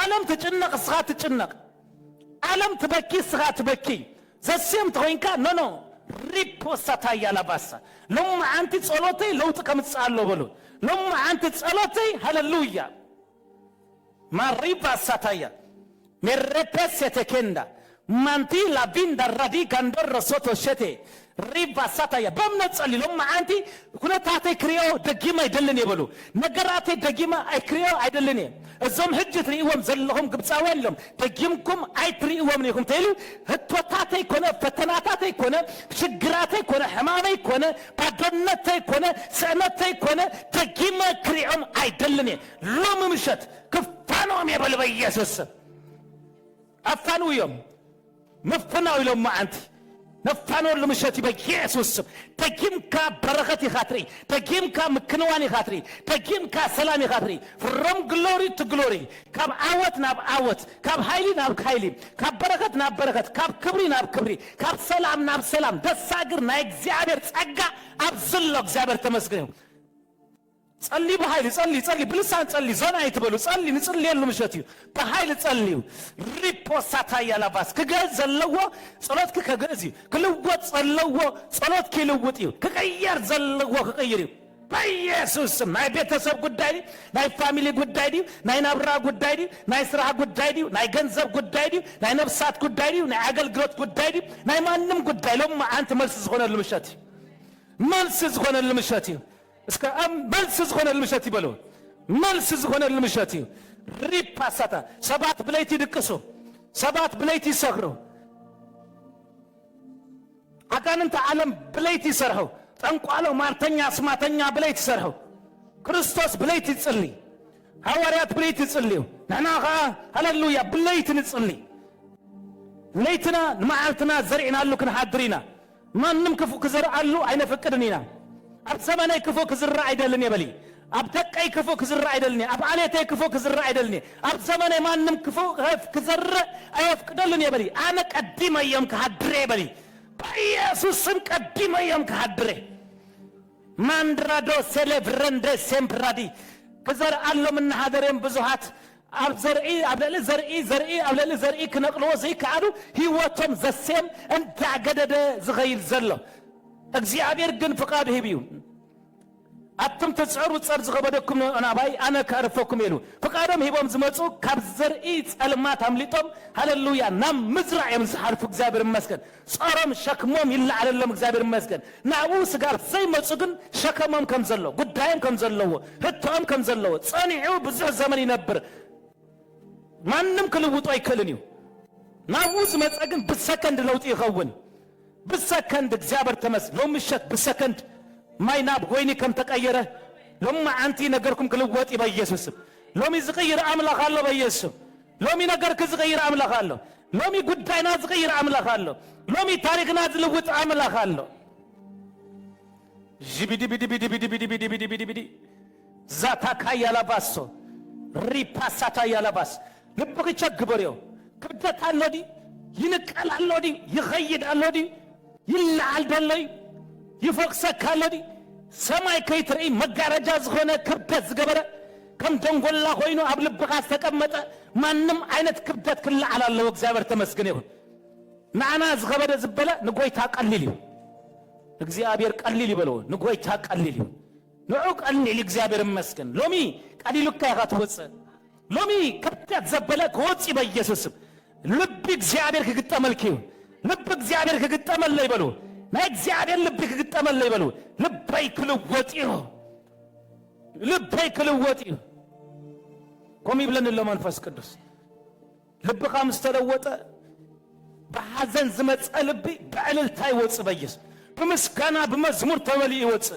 ዓለም ተጨነቅ እስኻት ተጨነቅ ዓለም ተበኪ እስኻት ተበኪ ዘሴም ተሆንካ ኖ ሪፖሳታ ያላባሳ ለማ አንተ ጸሎተይ ለውጥ ከምጻሎ በሉ ለማ አንተ ጸሎተይ ሃሌሉያ ማሪባሳታያ መረፐሰተከንዳ ማንቲ ላቢንዳ ራዲካ እንደረ ሶቶ ሸቴ ሪባሳታያ በእምነት ጸልይ ለማ አንተ ሁነታቴ ክሪዮ ደጊማ አይደልን ይበሉ ነገራቴ ደጊማ አይክሪዮ አይደልን እዞም ህጅ ትሪዎም ዘለኹም ግብጻውያን ለም ደጊምኩም አይትሪዎም ነይኩም ተይሉ ህቶታቴ ኮነ ፈተናታቴ ኮነ ችግራቴ ኮነ ሕማሜ ኮነ ባዶነቴ ኮነ ስዕነቴ ኮነ ደጊማ ክሪኦም አይደልን ሎም ምሸት ክፋኖም ይበሉ በኢየሱስ አፋኑዮም መፍናው ለማ አንተ نفانو المشاتي بيسوس تجيم كا بركتي خاطري تجيم كا مكنواني خاطري تجيم كا سلامي خاطري from glory to glory كاب عوت ناب عوت كاب هايلي ناب هايلي كاب بركت ناب بركت كاب كبري ناب كبري كاب سلام ناب سلام دساغر نا እግዚአብሔር ጸጋ አብዝሎ እግዚአብሔር ተመስገን ጸልይ በኃይል ጸልይ ብልሳን ጸልይ ዘና ይተበሉ ጸልይ ንጽልይ ለምሸት በኃይል ጸልዩ ሪፖሳታ ያላባስ ከገዘለዎ ጸሎት ከገዚ ክልወጥ ጸለዎ ጸሎት ክልውጥ ከቀየር ዘለዎ ከቀየር በኢየሱስ ናይ ቤተሰብ ጉዳይ ናይ ፋሚሊ ጉዳይ ናይ ናብራ ጉዳይ ናይ ስራ ጉዳይ ናይ ገንዘብ ጉዳይ ናይ ነፍሳት ጉዳይ ናይ አገልግሎት ጉዳይ ናይ ማንንም ጉዳይ ለማ አንተ መልስ ዝሆነ ለምሸት እስከ መልስ ዝሆነ ለምሸት ይበሉ መልስ ዝሆነ ለምሸት ሪፓሳታ ሰባት ብለይቲ ድቅሱ ሰባት ብለይቲ ሰክሩ አጋንንተ ዓለም ብለይቲ ሰርሑ ጠንቋሎ ማርተኛ አስማተኛ ብለይቲ ሰርሑ ክርስቶስ ብለይቲ ጽልይ ሐዋርያት ብለይቲ ጽልዩ ናናኻ ሃሌሉያ ብለይቲ ንጽልይ ለይትና ማዓልትና ዘርዒናሉ ክንሓድሪና ማንም ክፉ ክዘርዓሉ አይነፈቅድኒና ኣብ ዘመናይ ክፉ ክዝራ አይደልን ይበሊ ኣብ ደቀይ ክፉ ክዝራ አይደልን ኣብ ዓሌተይ ክፉ ክዝራ አይደልን ኣብ ዘመናይ ማንም ክፉ ክዘራ አይፈቅድልን ይበሊ አነ ቀዲመየም ከሐድሬ ይበሊ በኢየሱስ ስም ቀዲመየም ከሐድሬ ማንድራዶ ሴሌብረንደ ሴምፕራዲ ክዘር አሎም እና ሀደረም ብዙሃት ኣብ ዘርኢ ኣብለለ ዘርኢ ክነቅልዎ ዘይከኣሉ ህይወቶም ዘሴም እንዳገደደ ዝኸይል ዘሎ እግዚአብሔር ግን ፍቃድ ይብዩ أتم تسعروا تصرز غبدكم أنا باي أنا كارفكم يلو فقادم هيبهم زمتو كابزر إيت ألمات همليتهم هللويا نام مزرع يمزحر فوق زابر المسكن صارم شكمهم يلا على اللهم زابر المسكن نعوس قال زي ما تسكن شكمهم كم زلوا قدايم كم زلوا هتهم كم زلوا صانعوا بزح زمن ينبر ما نم كل وطاي كلنيو نعوس ما تسكن بالسكند لو تيخون بالسكند زابر تمس لو مشت بالسكند ما يناب ويني كم تغيره لما انتي نغركم كلوت يبا يسوس لومي زغير املاخ الله بيسو لومي نغرك زغير املاخ الله لومي غداينا زغير املاخ الله لومي تاريخنا زلوت املاخ الله جبيدي بيدي بيدي بيدي بيدي بيدي بيدي بيدي بيدي زاتا كايالا باسو ريباساتا يالا باس لبك يچغبريو كبدت አለዲ ይንቀል አለዲ ይخيد አለዲ ይላል ደለይ يفقسك كالدي سماي كيتري مغارجا زخونه كبدت زغبره كم دنگولا خوينو ابلبخ استقمطه مانم عينت كبدت كل على الله እግዚአብሔር ተመስገን ይሁን معنا زغبره زبله ንጎይታ ቀልል ይሁን እግዚአብሔር ቀልል ይበለው ንጎይታ ቀልል ይሁን ንዑ ቀልል እግዚአብሔር ይመስገን ሎሚ ቀሊሉካ ያጋትወጽ ሎሚ ከብደት ዘበለ ከወጽ በኢየሱስ ልብ እግዚአብሔር ከግጠመልክ ይሁን ልብ እግዚአብሔር ከግጠመል ይበሉ ما እግዚአብሔር ልብክ ግጠመል ይበሉ ልባይ ክልወጥዩ ልባይ ክልወጥዩ ቆም ይብለን ለመንፈስ ቅዱስ ልብካ ምስተለወጠ በሐዘን ዝመጸ ልብ በእልልታ ይወጽ በኢየሱስ በምስጋና በመዝሙር ተመልይ ይወጽ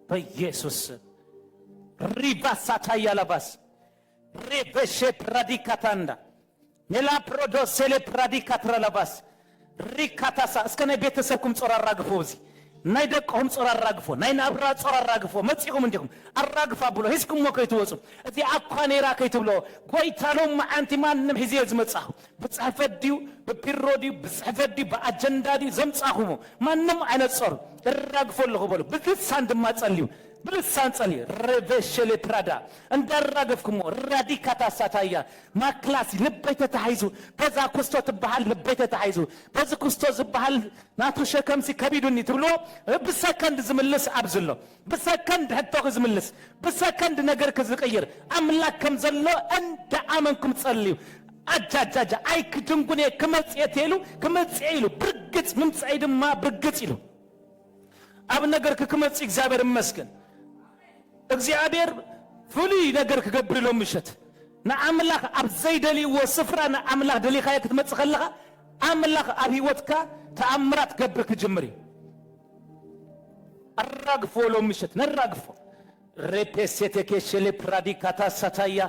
በኢየሱስ ሪባሳታ ያላባስ ሬበሼ ፕራዲካታንዳ ኔላ ፕሮዶሴሌ ፕራዲካትራላባስ ሪካታሳ እስከነ ቤተሰብኩም ጾር አራግፎ እዚ ናይ ደቆም ጾር አራግፎ ናይ ናብራ ጾር አራግፎ መጽይኩም እንዲኩም አራግፋ ብሎ ሂስኩም ሞከይቱ ወጹ እዚ አኳኔራ ከይቱ ብሎ ጎይታለው ማአንቲ ማንም ሂዚ ዝመጻሁ በጻፈዲው በፒሮዲው በጻፈዲው በአጀንዳዲ ዘምጻሁሞ ማንም አይነት ጾር አራግፎልሁ ብሎ በልሳን ድማጸልዩ بلسان صلي ريفيشلي برادا اندرغفكم راديكاتا ساتايا ما كلاسي لبيت تحيزو بزا كوستو تبحال لبيت تحيزو بزا كوستو زبحال ناتو شكمسي كبيدوني تبلو بسكند زملس ابزلو بسكند حتى زملس بسكند نجر كزقير املاك كم زلو انت امنكم تصليو اجاجاجا اي كدنغوني كمصيتيلو كمصيلو برغص ممصيد ما برغص يلو اب نجر كمصي እግዚአብሔር ይመስገን እግዚአብሔር ፍሊ ነገር ከገብርሎም ምሸት ንአምላኽ ኣብ ዘይደሊ ወስፍራና አምላኽ ደሊኻ ክትመጽኸለኻ አምላኽ ኣብ ህይወትካ ተአምራት ገብር ክጅምሪ አራግፎሎም ምሸት ነራግፎ ሬፔሴቴኬ ሸሌ ፕራዲካታ ሳታያ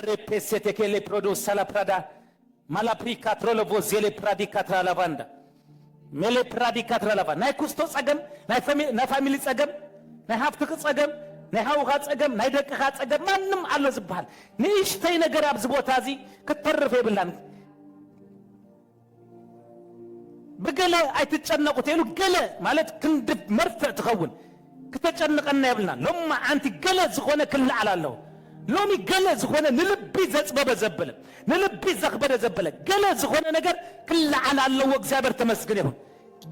ሬፔሴቴኬ ሌ ፕሮዶ ሳላ ፕራዳ ማላፕሪካ ትሮሎቮ ዜሌ ፕራዲካታ ላቫንዳ ሜሌ ፕራዲካታ ላቫ ናይ ኩስቶ ጸገም ናይ ፋሚሊ ጸገም ናይ ሃፍትክ ጸገም ናይ ሃውኻ ጸገም ናይ ደቅኻ ጸገም ማንም አለ ዝባል ንእሽተይ ነገር ኣብ ዝቦታዚ ከተርፈ ይብላን በገለ አይትጨነቁት ይሉ ገለ ማለት ክንድ መርፍዕ ትኸውን ከተጨነቀና ይብልና ለማ አንቲ ገለ ዝኾነ ክል አላለው ሎሚ ገለ ዝኾነ ንልቢ ዘጽበበ ዘበለ ንልቢ ዘኽበደ ዘበለ ገለ ዝኾነ ነገር ክል አላለው እግዚአብሔር ተመስገን ይሁን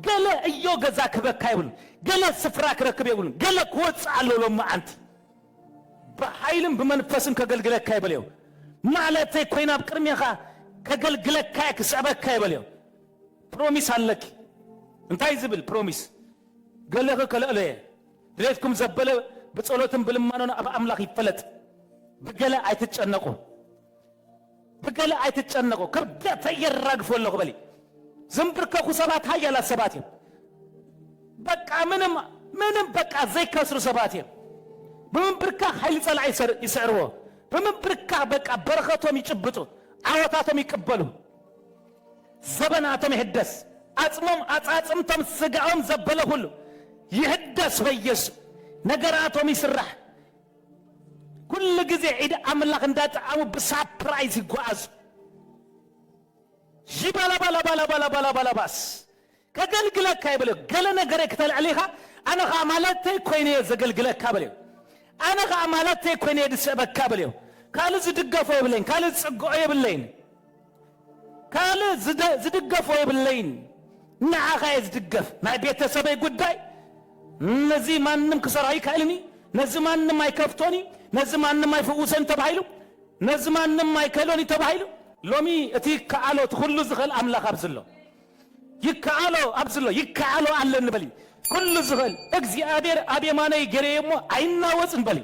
ገለ እዮ ገዛ ከበካ ይሁን ገለ ስፍራ ክረክብ ይሁን ገለ ኮጽ አለው ለማ አንቲ በኃይልም በመንፈስም ከገልግለካ ይበለው ማለቴ ኮይና በቅርሚያኻ ከገልግለካ ክሰበካ ይበለው ፕሮሚስ አለክ እንታይ ዝብል ፕሮሚስ ገለኸ ከለለ ድሬትኩም ዘበለ በጸሎትም ብልማኖና አብ አምላኽ ይፈለጥ በገለ አይትጨነቁ ከብደተ ይራግፎልሁ በሊ ዝምብርከኹ ሰባት ሃያላ ሰባት በቃ ምንም በቃ ዘይከስሩ ሰባት በመንብርካ ኃይል ጸልዓ ይስዕርዎ በመንብርካ በቃ በረኸቶም ይጭብጡ አወታቶም ይቀበሉ ዘበናቶም ይህደስ አጽሞም አጻጽምቶም ስጋኦም ዘበለ ሁሉ ይህደስ በኢየሱስ ነገራቶም ይስራሕ كل ጊዜ ዒድ አምላኽ እንዳጣዓሙ በሰርፕራይዝ ይጓዙ ጂባላ ባላ ባላ ባላ ባላ ባላ ባስ ከገልግለካ ይበለ ገለ ነገር ከተልዓሊኻ አነኻ ማለቴ ኮይኔ ዘገልግለካ በለ አነኻ ማለቴ ኮይኔ ድሰበካ በለ ካለ ዝድገፎ ይብለኝ ካለ ጽግኦ ይብለኝ ካለ ዝድገፎ ይብለኝ ንዓኻ ዝድገፍ ናይ ቤተሰበይ ጉዳይ نزي مانم كسراي كالني نزي مانم ما يكفتوني نزي مانم ما يفوسن تبعيلو نزي مانم ما يكلوني تبعيلو لومي اتي كالو تخلو زغل املاك ابزلو يكالو ابزلو يكالو على نبلي كل زغل اغزيابير ابي ماني غريمو ايناوص نبلي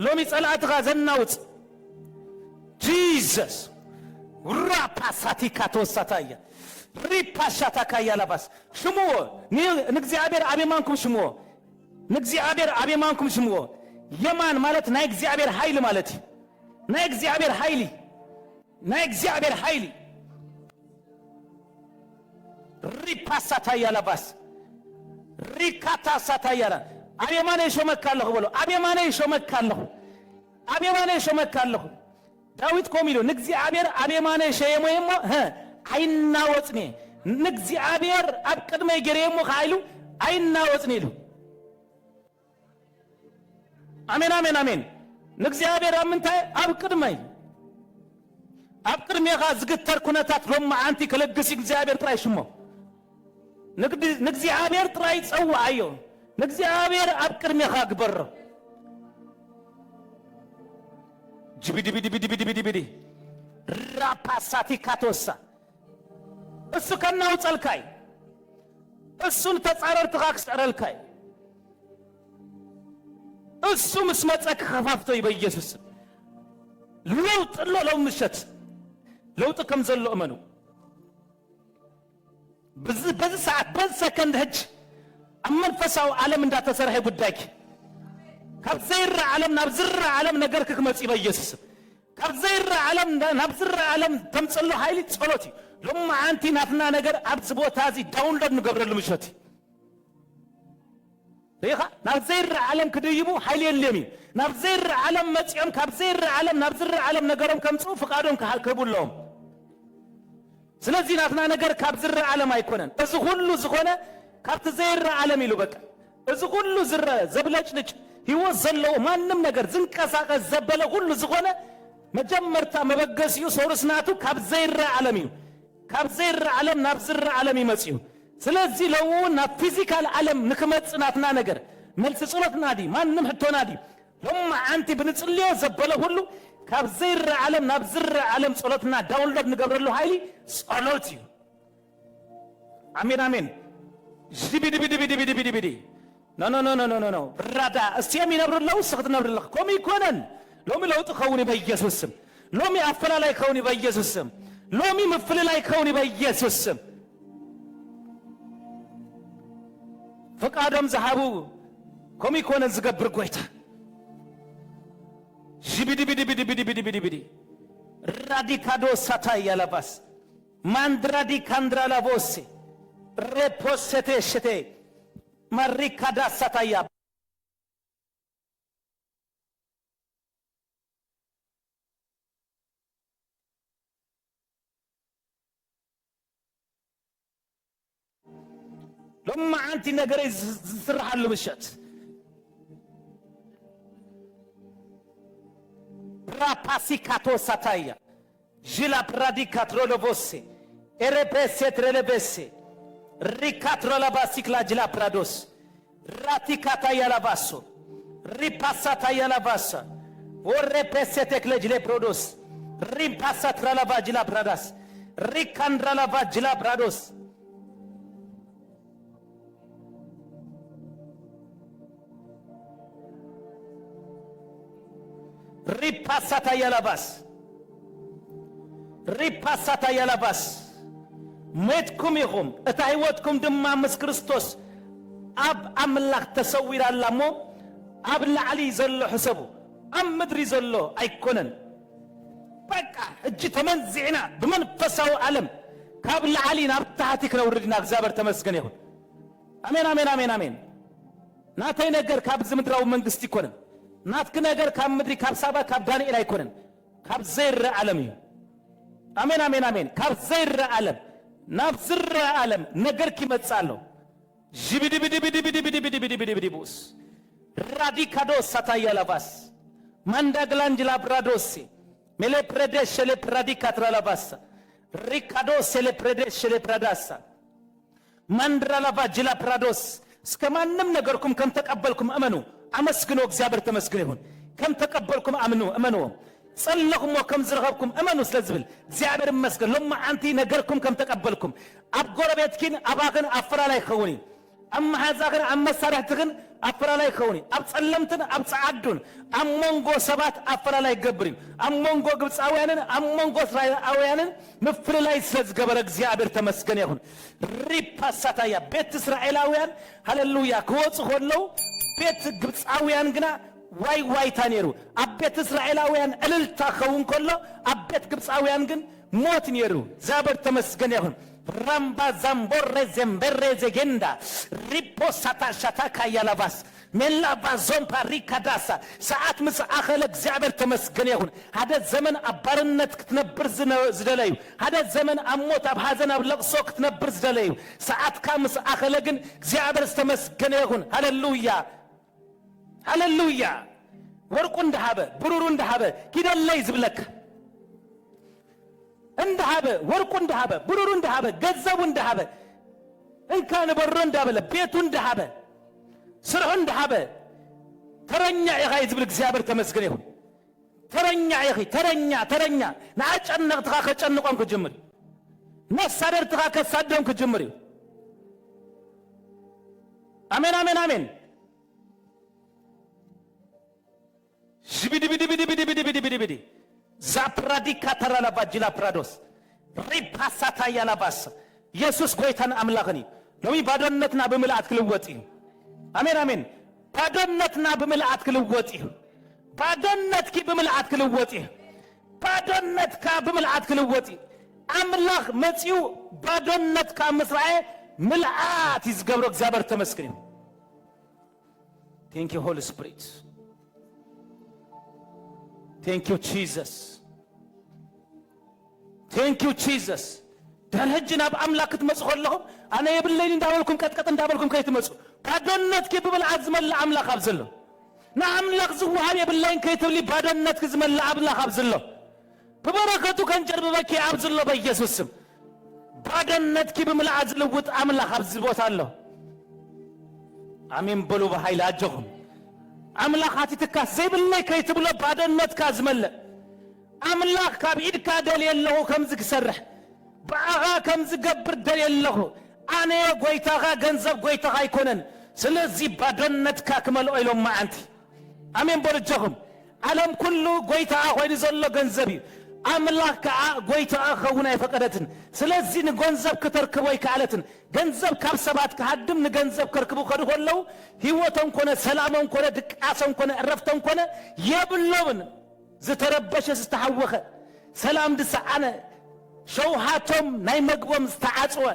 لومي صلات غازناوص جيسس راباساتي كاتوساتايا ريباشاتا يالاباس شمو نغزيابير ابي مانكم شمو نغزيابير ابي مانكم شمو يمان مالت ناي غزيابير حيل مالتي ناي غزيابير حيلي ناي غزيابير حيلي ريباساتا يالاباس ريكاتا ساتايالا ابي ماني شومكالو بلو ابي ماني شومكالو ابي ماني شومكالو داويت كوميلو نغزيابير ابي ماني شيمو يمو አይናወጽኔ ንግዚአብሔር አብ ቅድመ ይገሬሙ ኃይሉ አይናወጽኔ ሉ አሜን አሜን አሜን ንግዚአብሔር አምንታይ አብ ቅድመ ኻ ዝግተር ኩነታት ሎማ አንቲ ከለግሲ እግዚአብሔር ጥራይ ሽሞ ንግዚአብሔር ጥራይ ጸዋአዮ ንግዚአብሔር አብ ቅድመ ኻ ግበሮ ጅቢዲ ቢዲ ቢዲ ቢዲ ቢዲ ቢዲ ራፓሳቲ ካቶሳ እሱ ከናው ጸልካይ እሱን ተጻረር ተኻክስ ጸረልካይ እሱ መስመጸክ ከፋፍቶይ በኢየሱስ ለውጥ ለው ምሸት ለውጥ ከም ዘሎ እመኑ በዚህ ሰዓት በሰከንድ ህጅ አመንፈሳው ዓለም እንዳተሰርሐ ጉዳይክ ካብዘይራ ዓለም ናብዝራ ዓለም ነገርክ ክመጽ በኢየሱስ ካብዘይራ ዓለም ናብዝራ ዓለም ተምጽሎ ኃይሊ ጸሎቲ لما أنتي نافنا نجر أبز بوتازي داونلود نقبر المشتي ريخا نبزير عالم كده يبو حيلي الليمي نبزير عالم متيم كبزير عالم نبزير عالم نجرهم كم صوف قادم كهالكبول لهم سلزي نافنا نجر كبزير عالم أيكونن إذا كله زخونة كبزير عالم يلوبك إذا كله زر زبلش نج هو زلوا ما نم نجر زنك ساق الزبلة كله زخونة مجمرتا مبجسيو سورسناتو كبزير عالمي كابزير عالم نابزر عالم يمسيو سلازي لو نا فيزيكال عالم نكمصناتنا ነገር መልስ ጸሎት ናዲ ማንም ህቶ ናዲ ለማ አንተ በንጽልዮ ዘበለ ሁሉ ካብዘይር ዓለም ናብዝር ዓለም ጸሎትና ዳውንሎድ ንገብረሉ ኃይሊ ጸሎት እዩ አሜን አሜን ጂቢዲ ቢዲ ቢዲ ቢዲ ቢዲ ቢዲ ኖ ኖ ኖ ኖ ኖ ብራዳ እስቲም ይነብርለው ስخت ነብርልህ ኮሚ ኮነን ሎሚ ለውጥ ኸውኒ በኢየሱስ ስም ሎሚ አፈላላይ ኸውኒ በኢየሱስ ስም ሎሚ መፍለላይ ኸውኒ በኢየሱስ ስም ፈቃዶም ዘሃቡ ኮሚ ኮነን ዝገብር ጎይታ ጂቢዲ ቢዲ ቢዲ ቢዲ ቢዲ ቢዲ ቢዲ ራዲካዶ ሳታይ ያላባስ ማንድራዲ ካንድራላቦሴ ሬፖሴቴ ሸቴ ማሪካዳ ሳታያ لما أنت نجري زرع له مشت براباسيكاتو ساتايا جيلا براديكاترو لوسي إربسي ترلبسي ريكاترو لباسيكلا جيلا برادوس راتيكاتايا لباسو ريباساتايا لباسا وربسي تكلا جيلا برودوس ريباساترا لبا جيلا براداس ريكاندرا لبا جيلا برادوس ريباساتا يلباس ميتكم يخم اتايوتكم دمامس كريستوس اب املاك تسوير اللامو اب العلي زلو حسبو ام مدري زلو ايكونن بقى اجي تمنزعنا بمنفساو عالم كاب العلي نابتاتك نوردنا اغزابر تمسكن يهون امين امين امين امين ناتاي نجر كاب زمدراو منغست يكونن ناتك نجر كاب مدري كاب سابا كاب دانيال ايكونن كاب زير عالمي امين امين امين كاب زير عالم ناب زر عالم نجر كي متصالو جيبيدي بيدي بيدي بيدي بيدي بيدي بيدي بيدي بيدي بوس راديكادو ساتايا لاباس مانداغلانجلا برادوسي ميلي بريدش لي براديكاترا لاباس ريكادو سيلي بريدش لي براداسا ماندرا لابا جلا برادوس እስከማንም ነገርኩም ከም ተቀበልኩም እመኑ አመስግኑ እግዚአብሔር ተመስገን ይሁን ከም ተቀበልኩም እመኑ ጸለኹም ወከም ዝረኸብኩም እመኑ ስለዝብል እግዚአብሔር ይመስገን ለማ አንቲ ነገርኩም ከም ተቀበልኩም አብ ጎረቤትኪን አባክን አፈራላይ ኸውኒ አማ ሐዛክን አመሳራህትክን አፈራላይ ኸውኒ አብ ጸለምትን አብ ጻዓዱን አሞንጎ ሰባት አፈራላይ ገብሪ አሞንጎ ግብጻውያንን አሞንጎ እስራኤላውያንን ምፍልላይ ስለዝገበረ እግዚአብሔር ተመስገን ይሁን ሪፓሳታያ ቤት እስራኤላውያን ሃሌሉያ ክወጽ ሆለው ቤት ግብጻውያን ግና ዋይ ዋይ ታኔሩ አቤት እስራኤላውያን እልልታ ኸውን ኮሎ አቤት ግብጻውያን ግን ሞት ኔሩ እግዚአብሔር ተመስገን ይሁን ራምባ ዛምቦሬ ዘምበሬ ዘጌንዳ ሪፖሳታ ሻታካ ያላባስ ሜላባ ዞምፓ ሪካዳሳ ሰዓት ምስ አኸለ እግዚአብሔር ተመስገን ይሁን ሀደ ዘመን አባርነት ክትነብር ዝደለዩ ሀደ ዘመን አሞት አብ ሐዘን አብ ለቅሶ ክትነብር ዝደለዩ ሰዓት ካ ምስ አኸለ ግን እግዚአብሔር ተመስገን ይሁን ሃሌሉያ ሃሌሉያ ወርቁ እንደሃበ ብሩሩ እንደሃበ ኪደለይ ዝብለክ እንደሃበ ወርቁ እንደሃበ ብሩሩ እንደሃበ ገንዘቡ እንደሃበ እንካን በሮ እንዳበለ ቤቱ እንደሃበ ስርሑ እንደሃበ ተረኛ ይኸይ ዝብል እግዚአብሔር ተመስገን ይሁን ተረኛ ይኸይ ተረኛ ናጨነቅትኻ ከጨንቆም ክጅምር ነሳደርትኻ ከሳደም ክጅምር አሜን አሜን አሜን Shibidi Zapradika taralaba jila prados Ripasata yalabas Jesus goitan amlagni Nomi badonnatna bimil'at kilwati Amen amen badonnatna bimil'at kilwati badonnatki bimil'at kilwati badonnatka bimil'at kilwati amlag metsiu badonnatka misrae mil'at izገብro እግዚአብሔር ተመስገን Thank you Holy Spirit Thank you Jesus Thank you Jesus ደልህጅና በአምላክ ትመጽኸለሁም አነ የብለኝ እንዳወልኩም ቀጥቀጥ እንዳበልኩም ከይትመጽ ባዶነት ከብብል አዝመል አምላክ አብዘለ ናአምላክ ዝዋሃብ የብለኝ ከይትብሊ ባዶነት ከዝመል አምላክ አብዘለ በበረከቱ ከንጀር በበኪ አብዘለ በኢየሱስ ስም ባዶነት ከብብል አዝልውጥ አምላክ አብዝቦታለሁ አሜን በሉ በኃይል አጀሁም አምላካት ትካስ ዘይብለይ ከይትብሎ ባዶነት ካዝመለ አምላክ ካብኢድ ካደል የለው ከምዝ ክሰርሕ ባጋ ከምዝ ገብር ደል የለው አነ ጎይታኻ ገንዘብ ጎይታኻ አይኮነን ስለዚህ ባዶነት ካክመል ኦይሎም ማአንቲ አሜን በልጀኹም ዓለም ኩሉ ጎይታኻ ሆይን ዘሎ ገንዘብ አምላክ ጎይታኻ ኸውና ይፈቀደትን ስለዚህ ንገንዘብ ከተርክቦይ ካለትን ገንዘብ ካብ ሰባት ከሃድም ንገንዘብ ከርክቡ ከድሆለው ህይወቶም ኮነ ሰላሞም ኮነ ድቃሶም ኮነ ዕረፍቶም ኮነ የብሎምን ዝተረበሸ ዝተሐወኸ ሰላም ድሰዓነ ሸውሃቶም ናይ መግቦም ዝተዓጽወ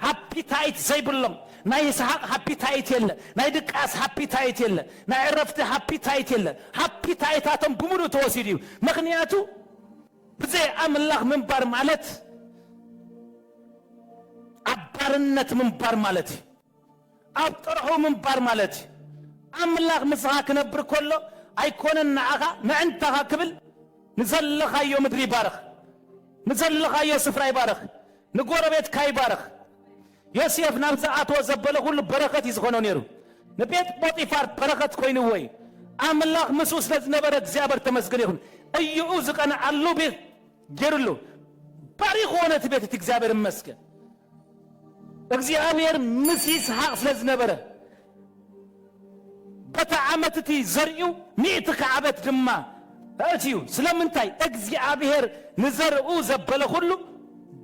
ሃፒታይት ዘይብሎም ናይ ይስሐቅ ሃፒታይት የለ ናይ ድቃስ ሃፒታይት የለ ናይ ዕረፍቲ ሃፒታይት የለ ሃፒታይታቶም ብሙሉ ተወሲዱ ምክንያቱ ብዘይ አምላክ ምንባር ማለት አባርነት ምንባር ማለት አብጥርሑ ምንባር ማለት አምላክ ምስኻ ክነብር ኮሎ አይኮነን ናዓኻ ንዕንታኻ ክብል ንዘለኻዮ ምድሪ ይባርኽ ንዘለኻዮ ስፍራ ይባርኽ ንጎረቤትካ ይባርኽ ዮሴፍ ናብ ዝኣተወ ዘበለ ሁሉ በረኸት ይዝኾነው ነይሩ ንቤት ጶጢፋር በረኸት ኮይኑ ወይ አምላክ ምስኡ ስለዝነበረ እግዚአብሔር ተመስገን ይሁን እዩኡ ዝቀንዓሉ ቤት ገይሩሉ ባሪኽ ሆነት ቤት እግዚአብሔር ይመስገን እግዚአብሔር ምስ ይስሐቅ ስለዝነበረ በተዓመትቲ ዘርኡ ሚእቲ ከዓበት ድማ እትዩ ስለምንታይ እግዚአብሔር ንዘርኡ ዘበለ ሁሉ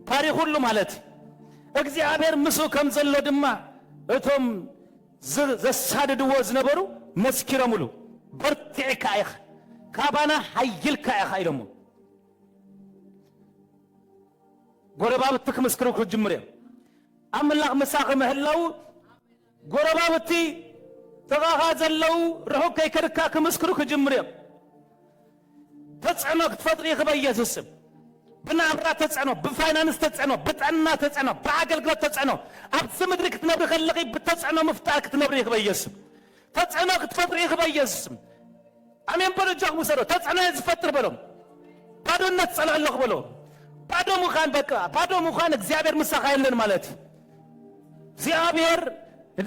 ባሪኽ ሁሉ ማለት እግዚአብሔር ምስኡ ከም ዘሎ ድማ እቶም ዘሳድድዎ ዝነበሩ መስኪሮሙሉ በርቲዕካ ኢኻ ካባና ሃይልካ ኢኻ ኢሎሞ ጎረባብቲ ክምስክሩ ክጅምር እዮም አምላክ ምሳኺ ምህላው ጎረባብቲ ተኻኻ ዘለው ርሑቅ ከይከድካ ክምስክሩ ክጅምር እዮም ተጽዕኖ ክትፈጥሪ ኢኻ በኢየሱስ ስም ብናብራ ተጽዕኖ ብፋይናንስ ተጽዕኖ ብጥዕና ተጽዕኖ ብአገልግሎት ተጽዕኖ ኣብዚ ምድሪ ክትነብሪ ከለኺ ብተጽዕኖ ምፍጣር ክትነብሪ ኢኻ በኢየሱስ ስም ተጽዕኖ ክትፈጥሪ ኢኻ በኢየሱስ ስም አሜን በልጆክ ሙሰዶ ተጽዕኖ ዝፈጥር በሎም ባዶነት ጸለለኽ በሎ ባዶ ሙኻን በቃ ባዶ ሙኻን እግዚአብሔር ምሳኻ የለን ማለት እግዚአብሔር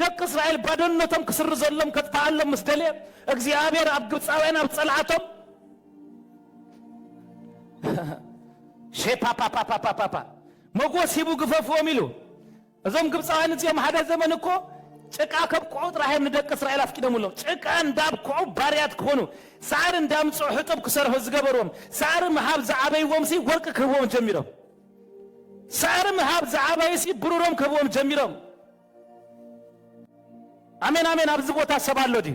ደቅ እስራኤል ባዶነቶም ክስር ዘሎም ከተዓለም መስደለ እግዚአብሔር ኣብ ግብፃውያን ኣብ ጸልዓቶም ሼፓፓፓፓፓፓ መጎስ ሂቡ ግፈፍዎም ኢሉ እዞም ግብፃውያን እዚኦም ሓደ ዘመን እኮ ጭቃ ከብቆ ጥራሄም ደቅ እስራኤል አፍቂደሙሎም ጭቃ እንዳብቆ ባሪያት ከሆኑ ሳር እንዳምጽኡ ሕጥብ ክሰርሑ ዝገበሮም ሳር መሃብ ዘዓበይዎም ሲ ወርቅ ክህቦም ጀሚሮም ሳር መሃብ ዘዓበይ ሲ ብሩሮም ክህቦም ጀሚሮም አሜን አሜን ኣብዚ ቦታ ሰባሎ ዲ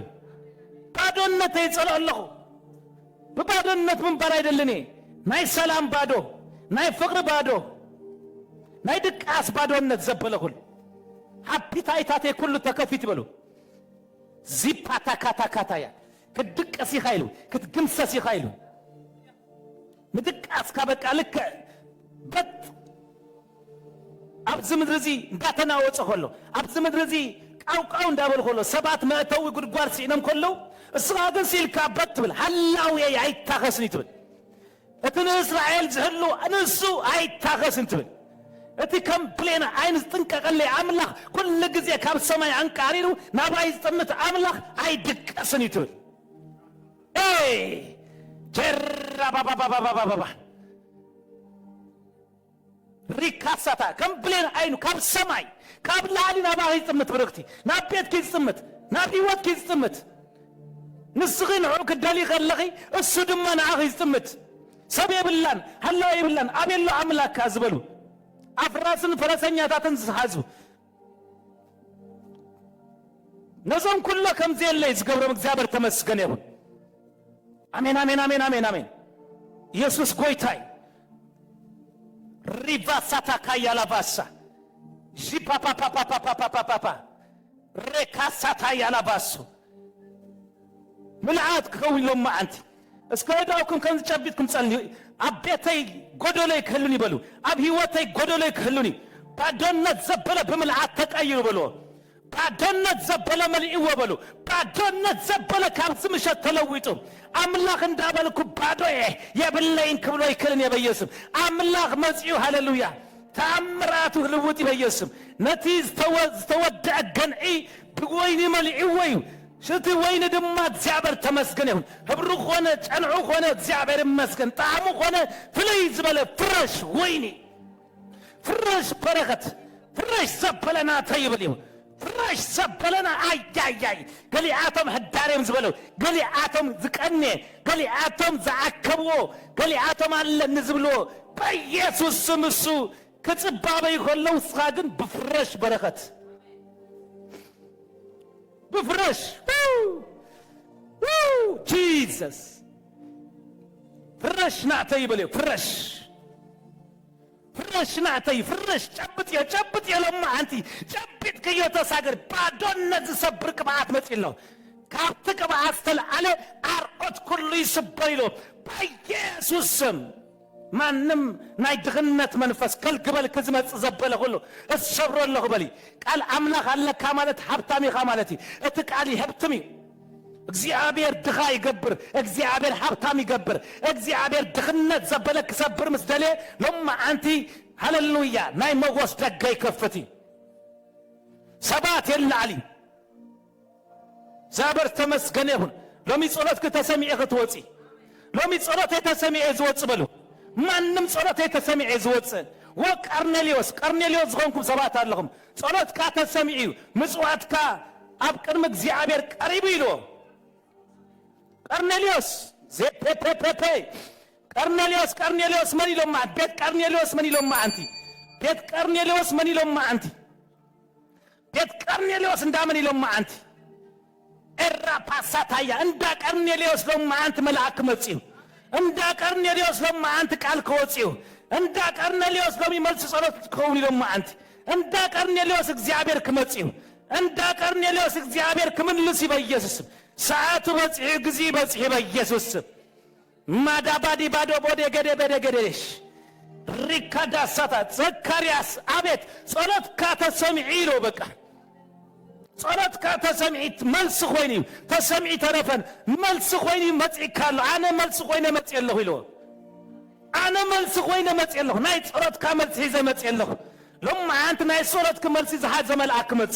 ባዶነት ይጸለለኹ በባዶነት ምን ባል አይደልኔ ናይ ሰላም ባዶ ናይ ፍቅር ባዶ ናይ ድቃስ ባዶነት ዘበለኹል አፒታይታቴ ኩሉ ተከፊት በሉ ዚፓታ ካታካታያ ከድቀስ ይኻይሉ ክትግምሰስ ይኻይሉ ምድቃስ ካበቃ ልክ በት ኣብዚ ምድርዚ እንዳተናወፀ ሆሎ ኣብዚ ምድርዚ ቃውቃው እንዳበል ሆሎ ሰባት መእተው ጉድጓድ ሲነም ኮሎ እስራኤል ሲልካ በት ብል ሐላው አይታኸስን ይትብል እትን እስራኤል ዝህሉ አንሱ አይታኸስን ትብል እቲ ከም ፕሌን አይንስ ጥንቀቀለ አምላኽ ኩሉ ግዜ ካብ ሰማይ አንቃሪሩ ናባይ ዝጥምት አምላኽ አይድቀስን ይትብል ጀራ ባባባባባባ ሪካሳታ ከም ፕሌን አይኑ ካብ ሰማይ ካብ ላሊ ናባይ ዝጥምት ብርክቲ ናብ ቤት ክዝጥምት ናብ ህይወት ክዝጥምት ንስኺን ዑክ ደሊ ኸለኺ እሱ ድማ ንዓኺ ዝጥምት ሰብ የብላን ሐላው የብላን አቤሎ አምላክ ዝበሉ አፍራስን ፈረሰኛታትን ዝሓዙ ነዞም ኩሉ ከም ዘለ ዝገብሮም እግዚአብሔር ተመስገን ይሁን አሜን አሜን አሜን አሜን አሜን ኢየሱስ ጎይታይ ሪቫሳታ ካያላባሳ ጂፓፓፓፓፓፓፓፓ ሬካሳታ ያላባሱ ምልዓት ከውሎም ማዓንቲ እስከዳውኩም ከን ጨቢጥኩም ጸልዩ አቤተይ ጎዶለይ ከሉኒ በሉ አብ ህይወተይ ጎዶለይ ከሉኒ ባዶነት ዘበለ በምልዓት ተቀይሩ በሉ ባዶነት ዘበለ መልኢዎ በሉ ባዶነት ዘበለ ካብዝ ምሸት ተለዊጡ አምላኽ እንዳበልኩ ባዶ የብለይን ክብሎ ይክልን የበየስም አምላኽ መጽዩ ሃሌሉያ ተአምራቱ ልውጥ ይበየስም ነቲ ዝተወደዐ ገንዒ ብወይኒ መልኢዎ እዩ شتي وين دمات زعبر تمسكنهم هبرو خونه ጨንዑ خونه زعبر مسكن طعمو خونه فليز بلا فرش ويني فرش بركت فرش زبلنا طيب اليوم فرش زبلنا اي اي اي قالي عاتم هداريم زبلو قالي عاتم زقني قالي عاتم زعكبو قالي عاتم على نزبلو بيسوس سمسو كصبابه يخلو صادن بفرش بركت بفرش جيسس فرش نعطي بلي فرش نعطي فرش جبت يا لما انتي جبت كي يتساقر بعدون نزسبر كبعات متقلو كابت كبعات تلعلي ارقود كله يسبريلو بيسوسم ማንም ናይ ድግነት መንፈስ ከልግበል ክዝመጽ ዘበለ ሁሉ እሰብረለሁ በሊ ቃል አምላኽ አለካ ማለት ሀብታም ይኻ ማለት እቲ ቃል ይሀብትም እግዚአብሔር ድኻ ይገብር እግዚአብሔር ሀብታም ይገብር እግዚአብሔር ድግነት ዘበለ ክሰብር መስደለ ለማ አንቲ ሃሌሉያ ናይ መጎስ ደገይ ከፍቲ ሰባት የላሊ ዛበር ተመስገነ ይሁን ሎሚ ጸሎት ከተሰሚዐ ክትወጪ ሎሚ ጸሎት የተሰሚዐ ዝወጽ በሉ ማንም ጸሎት የተሰሚዐ ዝወጽ ወቀርኔሊዮስ ዝኾንኩም ሰባት አለኹም ጸሎትካ ተሰሚዑ ምጽዋትካ ኣብ ቅድሚ እግዚአብሔር ቀሪቡ ኢሎ ቀርኔሊዮስ ዘፔፔፔ ቀርኔሊዮስ መን ኢሎም ማዕት ቤት ቀርኔሊዮስ መን ኢሎም ማዕንቲ ቤት ቀርኔሊዮስ መን ኢሎም ማዕንቲ ቤት ቀርኔሊዮስ እንዳመን ኢሎም ማዕንቲ ኤራ ፓሳታያ እንዳ ቀርኔሊዮስ ሎም ማዕንቲ መልአክ መጽኡ እንዳ ቀርኔሊዮስ ሎም ማዕንቲ ቃል ከወጽኡ እንዳ ቀርኔሊዮስ ሎም ይመልስ ጸሎት ከውን ኢሎም ማዕንቲ እንዳ ቀርኔሊዮስ እግዚአብሔር ክመጽኡ እንዳ ቀርኔሊዮስ እግዚአብሔር ክምልስ በኢየሱስ ሰዓቱ በጽሑ ጊዜ በጽሑ በኢየሱስ ማዳባዲ ባዶ ቦዴ ገደ በደገደሽ ሪካዳ ሳታ ዘካርያስ አቤት ጸሎት ካተሰሚዕ ኢሎ በቃ ጸሎት ካተሰሚዕት መልስ ኾይኒ ተሰሚዕ ተረፈን መልስ ኾይኒ መጽኢካለሁ አነ መልስ ኾይነ መጽየለሁ ኢሎ አነ መልስ ኾይነ መጽየለሁ ናይ ጸሎት ካመልስ ሂዘ መጽየለሁ ሎም አንተ ናይ ጸሎት ከመልስ ዝሓዘ መልአክ መጽ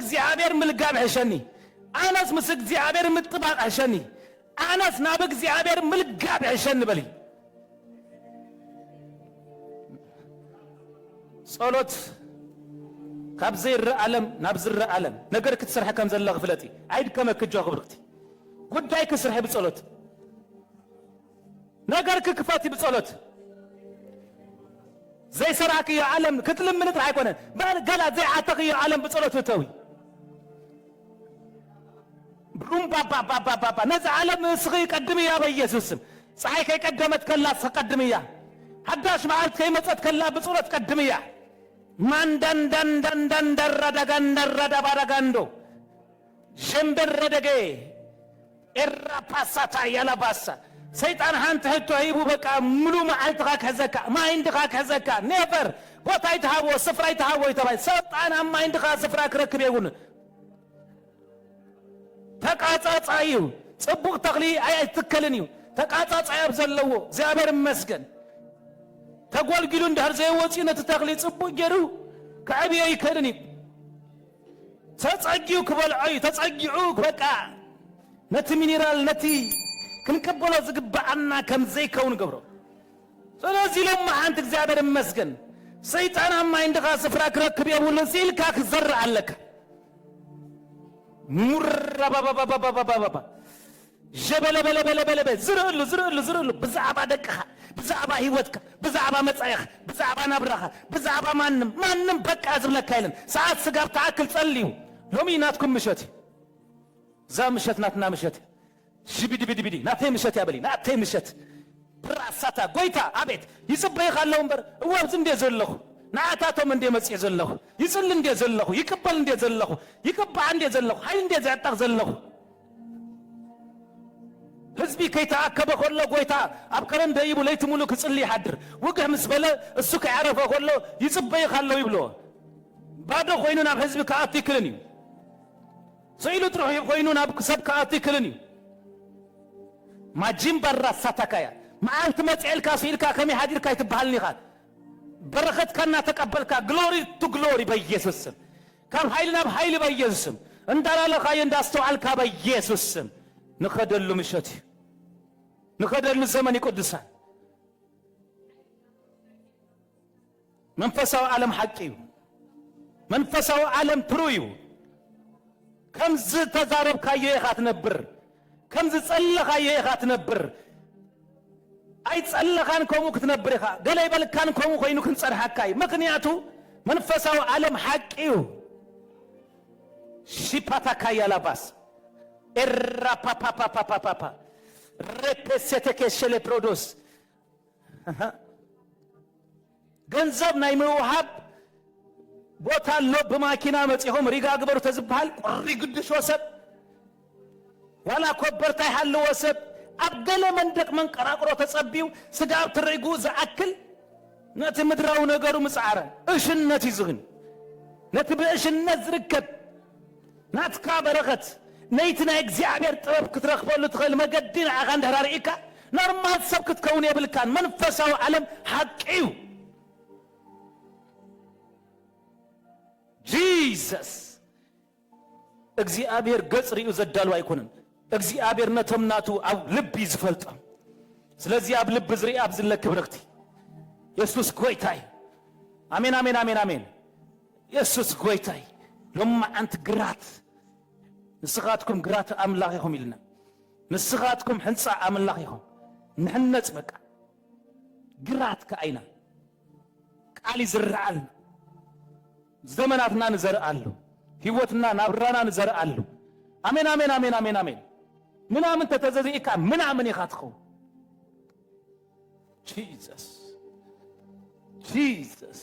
እግዚአብሔር ምልጋብ ሕሸኒ ኣነስ ምስ እግዚአብሔር ምጥባቅ ሕሸኒ ኣነስ ናብ እግዚአብሔር ምልጋብ ሕሸኒ በሊ ጸሎት ካብ ዘይርአ ዓለም ናብ ዝርአ ዓለም ነገር ክትሰርሐ ከም ዘለኽ ፍለጢ ኣይድከመክ እጆ ክብርክቲ ጉዳይ ክስርሐ ብጸሎት ነገር ክክፈት ብጸሎት زي سراك يا عالم كتلم من طرح يكون بل قال زي عتق يا عالم بصلوت وتوي بروم بابا بابا بابا نزع عالم صغير قدمي يا بيسوس صحيح كي قدمت كلا قدمي يا حداش معلت كي مصت كلا بصلوت قدمي يا من دن دن دن دن دردغن درد بارغاندو جنبر ردغي الراباساتا يلا باسا سيطان هانت هتو هيبو بقى ملو معلتها كزكا ما عندها كزكا نيفر بوتا يتهاو صفرا يتهاو يتباي سيطان ما عندها صفرا كركب يقول تقاطاصايو صبوق تقلي اي تكلنيو تقاطاصاي ابزلو زابر مسكن تقول قيلو اندهر زي وصينه تقلي صبوق جرو كعبي يكلني تصقيو كبلعي تصقيعوك بقى نتي مينيرال نتي كنقبلو زغبعنا كم زي كون قبرو سلازي لما انت እግዚአብሔር መስገን ሰይጣናማ እንደጋ ስፍራ ክረክብ ይውል ሲልካ ከዘር አለከ ሙረባባባባባባባ ጀበለበለበለበለ ዝርሉ ብዛዕባ ደቅኻ ብዛዕባ ህይወትካ ብዛዕባ መጻይኽ ብዛዕባ ናብራኻ ብዛዕባ ማንም በቃ ዝብለካ ይለን ሰዓት ስጋብ ተአክል ጸልዩ ሎሚ ናትኩም ምሸት ዛምሸት ናትና ምሸት ሽቢዲ ቢዲ ቢዲ ናቴ ምሸት ያበሊ ናቴ ምሸት ብራሳታ ጎይታ አቤት ይጽበይ ካለው እንበር እዋብዝ እንደ ዘለኹ ናአታቶም እንደ መጽ ዘለኹ ይጽል እንደ ዘለኹ ይቀበል እንደ ዘለኹ ይቀባ እንደ ዘለኹ ኃይል እንደ ዘጣቅ ዘለኹ ህዝቢ ከይተአከበ ኮሎ ጎይታ አብከረን ደይቡ ለይት ሙሉ ክጽሊ ይሐድር ወግህ ምስበለ እሱ ከያረፈ ኮሎ ይጽበይ ካለው ይብሎ ባዶ ኮይኑና ህዝቢ ከአት ይክልኒ ዘይሉ ጥሩህ ኮይኑና ሰብ ከአት ይክልኒ ማጂም በራሳታ ካያ ማአልት መጽኤልካ ሲልካ ከመ ሐዲርካ ይትበሃልኒ ኻል በረከት ከና ተቀበልካ ግሎሪ ቱ ግሎሪ በኢየሱስ ስም ካብ ኃይልና በኃይል በኢየሱስ ስም እንዳላለኻ እንዳስተዋልካ በኢየሱስ ስም ንኸደሉ ምሸት ንኸደሉ ዘመን ይቅዱሳን መንፈሳዊ ዓለም ሐቂ እዩ መንፈሳዊ ዓለም ትሩ እዩ ከምዝ ተዛረብካዮ ኢኻ ትነብር ከምዝ ጸለኻዮ ኢኻ ትነብር أي تصلّخان كومو كتنبر إخا قال يبالك كان كومو خوينو كنصر حكاي مكنياتو منفساو عالم حقيو شيباتا كايا لاباس إرّا با با با با با با با ريبسيتك شلي برودوس ገንዘብ ናይ ምውሃብ ቦታ ሎ በማኪና መጽሆም ሪጋ ግበሩ ተዝባል ቆሪ ግድሽ ወሰብ ወላ ኮበርታይ ሐለ ወሰብ አገለ መንደቅ መንቀራቅሮ ተጸቢው ስጋው ትርጉ ዘአክል ነቲ ምድራው ነገሩ ምጻረ እሽነት ይዝግን ነቲ በእሽነት ዝርከብ ናትካ በረከት ነይትና እግዚአብሔር ጥበብ ክትረክበሉ ትኸል መገዲን አጋ እንደራሪካ ኖርማል ሰብ ክትከውን የብልካን መንፈሳው ዓለም ሐቂው Jesus እግዚአብሔር ገጽ ሪኡ ዘዳሉ አይኮንም እግዚአብሔር ነተምናቱ አብ ልብ ይዝፈልጣ ስለዚህ አብ ልብ ዝሪ አብ ዝለ ክብርክቲ ኢየሱስ ጎይታይ አሜን አሜን አሜን አሜን ኢየሱስ ጎይታይ ለማ አንተ ግራት ንስኻትኩም ግራት አምላኽ ይኹም ይልና ንስኻትኩም ሕንጻ አምላኽ ይኹም ንሕነጽ በቃ ግራት ከአይና ቃል ይዝራል ዘመናትና ንዘርአሉ ህይወትና ናብራና ንዘርአሉ አሜን አሜን አሜን አሜን አሜን ምናምን ተተዘዚካ ምናምን ይኻትኹ Jesus Jesus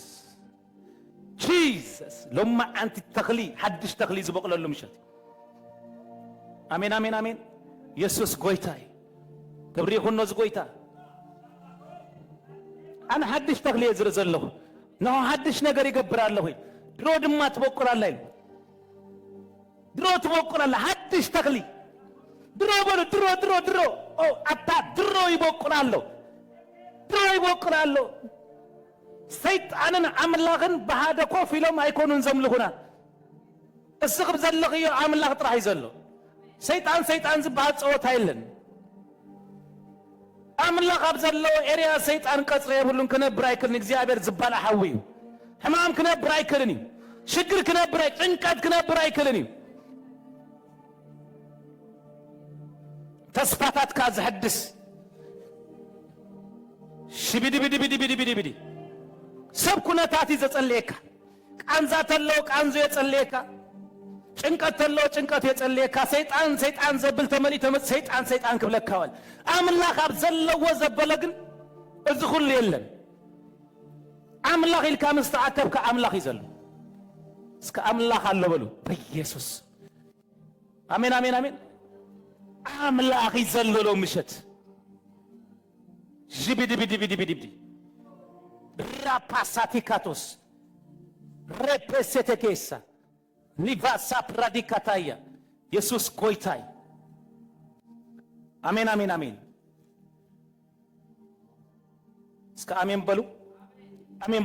Jesus لما أنت تخلي حدش تخلي زبقل له مشت آمين آمين آمين يسوع قويتاي تبريخ الناس قويتا أنا حدش تخلي يزرز له نو حدش نجاري كبر الله درو دمات بقول الله درو تبقول الله حدش تخلي درو بلو درو درو درو أو أتا درو يبقول الله درو يبقول الله سيد أنا عمل لغن بهذا كوفي لو ما يكونون زملهنا السقف زلقيه عمل لغ طرح يزلو سيطان زبهات صوت هايلن عمل لغ بزلو إريا سيطان قصر يقولون كنا برايكرن እግዚአብሔር زبال حويو حمام كنا برايكرني شجر كنا برايك عنكات كنا برايكرني تسباتات كاز حدث شبيدي بيدي بيدي بيدي بيدي بيدي سب كناتاتي زصليكا قانزات الله قانزو يصليكا ጭንቀት الله ጭንቀት يصليكا ሰይጣን ዘብል ተመሊ ሰይጣን ክብለካዋል አምላኽ አብ ዘለዎ ዘበለግን እዚ ሁሉ የለም አምላኽ ኢልካ መስተዓተብካ አምላኽ ይዘሉ እስከ አምላኽ አለ በሉ በኢየሱስ አሜን አሜን አሜን አምላኽ ይዘሉ ነው ምሽት ጅቢዲ ቢዲ ቢዲ ቢዲ rapasatikatos repesetekesa livasa pradikataya Jesus koitai amen amen amen ska amen balu amen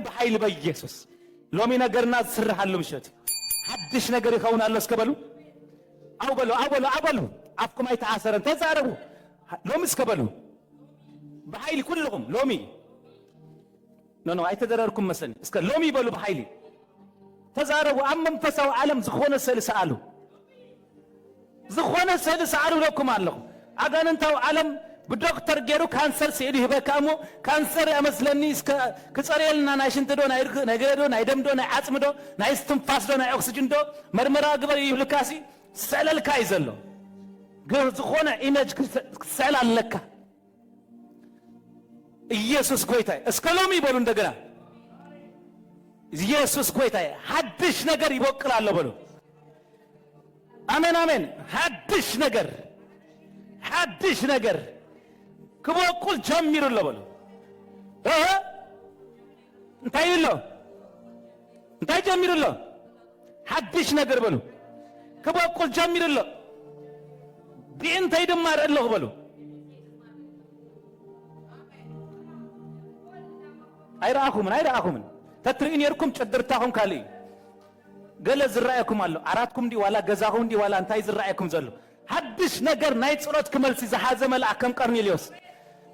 በኃይል በኢየሱስ ሎሚ ነገርና ስርሃሉ ምሽት ሐድሽ ነገር ይኸውናል እስከበሉ አውበሉ አፍኩም አይተአሰረን ተዛረቡ ሎሚ እስከበሉ بحيل كلهم لومي نو አይተደረርኩም መሰለኝ እስከ ሎሚ በሉ በኃይል ተዛረቡ አመንፈሳው ዓለም ዝኾነ ሰልሳሉ ለኩም አለሁ አጋንንታው ዓለም በዶክተር ጌሩ ካንሰር ሲዲ ይበካሙ ካንሰር ያመስለኒ እስከ ከጸሬልና ናሽንተዶ ናይገዶ ናይደምዶ ናይዓጽምዶ ናይስትንፋስዶ ናይ ኦክሲጅንዶ መርመራ ግበር ይብልካሲ ሰለልካ ይዘሎ ግን ዝኾነ ኢሜጅ ሰላለካ ኢየሱስ ጎይታይ እስከ ሎሚ በሉ እንደገና ኢየሱስ ጎይታይ ሐድሽ ነገር ይቦቅላል በሉ አሜን አሜን ሐድሽ ነገር ከቦቁል ጀምሩለ በሉ እንታይ ጀምሩለ ሐድሽ ነገር በሉ ከቦቁል ጀምሩለ ቢእንታይ ደማረለሁ በሉ አይራአኹምን ተትርኢን የርኩም ጨድርታኹም ካልእ ገለ ዝራእየኩም ኣሎ ዓራትኩም ዲ ዋላ ገዛኹም ዲ ዋላ እንታይ ዝራእየኩም ዘሎ ሓድሽ ነገር ናይ ጸሎት ክመልሲ ዝሓዘ መልአኽ ከም ቀርኔልዮስ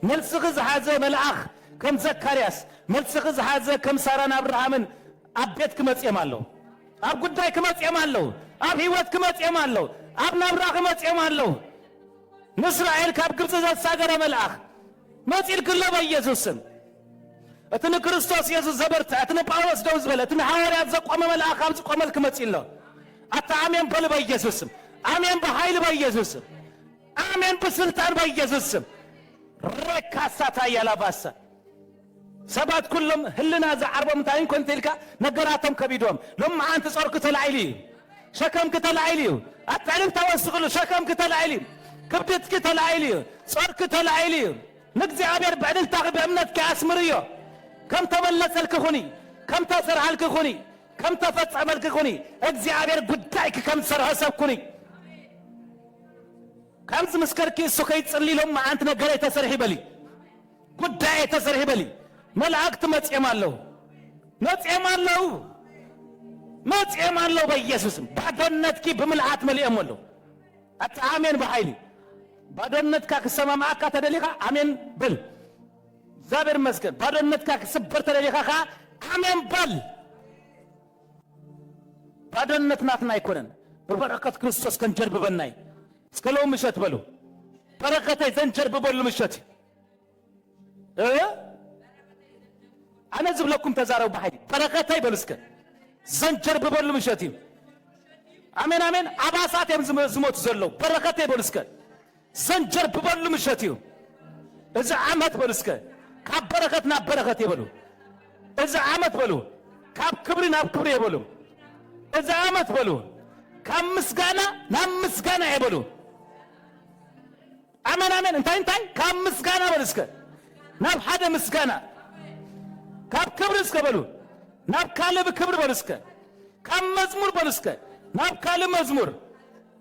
መልስኺ ዝሓዘ መልአኽ ከም ዘካርያስ መልስኺ ዝሓዘ ከም ሳራን አብርሃምን ኣብ ቤት ክመጽኦም ኣለዉ ኣብ ጉዳይ ክመጽኦም ኣለዉ ኣብ ህይወት ክመጽኦም ኣለዉ ኣብ ናብራ ክመጽኦም ኣለዉ ንእስራኤል ካብ ግብፂ ዘሳገረ መልአኽ መጺል ክሎ በኢየሱስ ስም እቲ ንክርስቶስ ኢየሱስ ዘበርትዕ እቲ ንጳውሎስ ደው ዝበለ እቲ ንሐዋርያት ዘቆመ መልአኽ ኣብ ዝቆመልክ መጺእ ኣሎ ኣታ ኣሜን በሉ በኢየሱስ ስም አሜን በኃይል በኢየሱስ ስም አሜን በስልጣን በኢየሱስ ስም ረካሳታ ያላባሳ ሰባት ኩሎም ህልና ዘዓርቦም ታይን ኮንቴልካ ነገራቶም ከቢዶም ሎም አንተ ጾርክ ተላይሊ ሸከም ከተላይሊ አጣልም ተወስخሉ ሸከም ከተላይሊ ክብደት ከተላይሊ ጾርክ ተላይሊ ንእግዚአብሔር بعدل ታቅብ እምነት ከአስምርዮ ከም ተመለሰልክ ኹኒ ከም ተሰርሐልክ ኹኒ ከም ተፈጸመልክ ኹኒ እግዚአብሔር ጉዳይክ ከም ሰርሐ ሰብ ኹኒ كم مسكركي سكيت صلي لهم ما أنت نجري تسرح بلي قداء تسرح بلي ملعقت ما تعمله ما تعمله ما تعمله بيسوس بعد النتكي بملعات ملي أمله أتعامين بحيلي بعد النتكا كسمة معك تدليخا آمين بل زابر مسكر بعد النتكا كسبر تدليخا آمين بل بعد النتنا يكونن ببركة كريستوس كان جرب بناي سكلوا مشات بلو بركتي زنجر ببلو مشات أنا زب لكم تزاروا بحيدي بركتي بلسك زنجر ببلو مشاتي آمين آمين عباسات يم زموت زلوا بركتي بلسك زنجر ببلو مشاتي إذا عمت بلسك كاب بركتنا بركتي بلو إذا عمت بلو كاب كبرنا كبري بلو إذا عمت بلو كم مسكانا نام مسكانا يبلو آمين آمين انتاي كم مسكانا بلسك ناب حدا مسكانا كاب كبرسك بلو ناب كالب كبر بلسك كم مزمور بلسك ناب كالب مزمور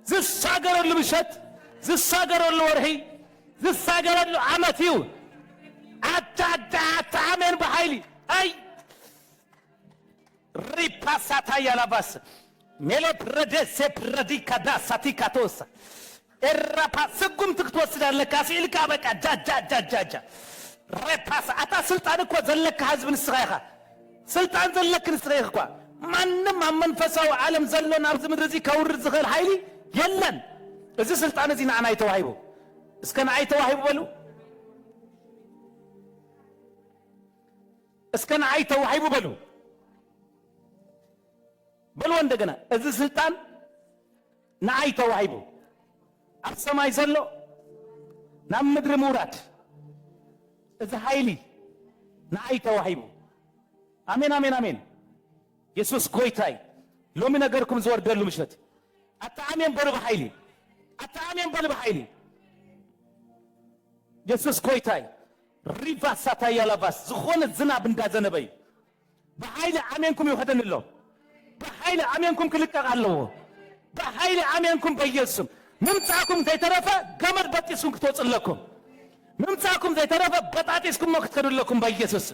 زي الساقر اللي مشت زي الساقر اللي ورهي زي الساقر اللي عمتيو عتا آمين بحيلي اي ريباساتا يالاباس ميلو برادسي برادي كدا ساتي كاتوسا الرابا سقوم تكتوسد لكاسي إلكا بكا جا ريباسا أتا سلطان كو زلك حزب نسرائيخا سلطان زلك نسرائيخا مانم من فساو عالم زلو نارز مدرزي كور زغير حيلي يلن إذا سلطان زينا عنا يتوحيبو اسكن عيتوحيبو بلو اسكن عيتوحيبو بلو بلو عندنا إذا سلطان نعي توحيبو أبسما يزلو نام مدر مورات إذا هايلي نعي توحيبو آمين آمين آمين يسوس كويتاي لو من أجركم زور دلو مشت أتعامين بلو بحيلي أتعامين بلو بحيلي يسوس كويتاي ريفا ساتاي يلاباس زخون الزنا بندازن بي بحيلي آمينكم يوحدن الله بحيلي آمينكم كلك تغلوه بحيلي آمينكم بيسم ممتعكم زي ترفا قمر بطيسكم كتوصل لكم ممتعكم زي ترفا بطاطيسكم مكتر لكم بيسوس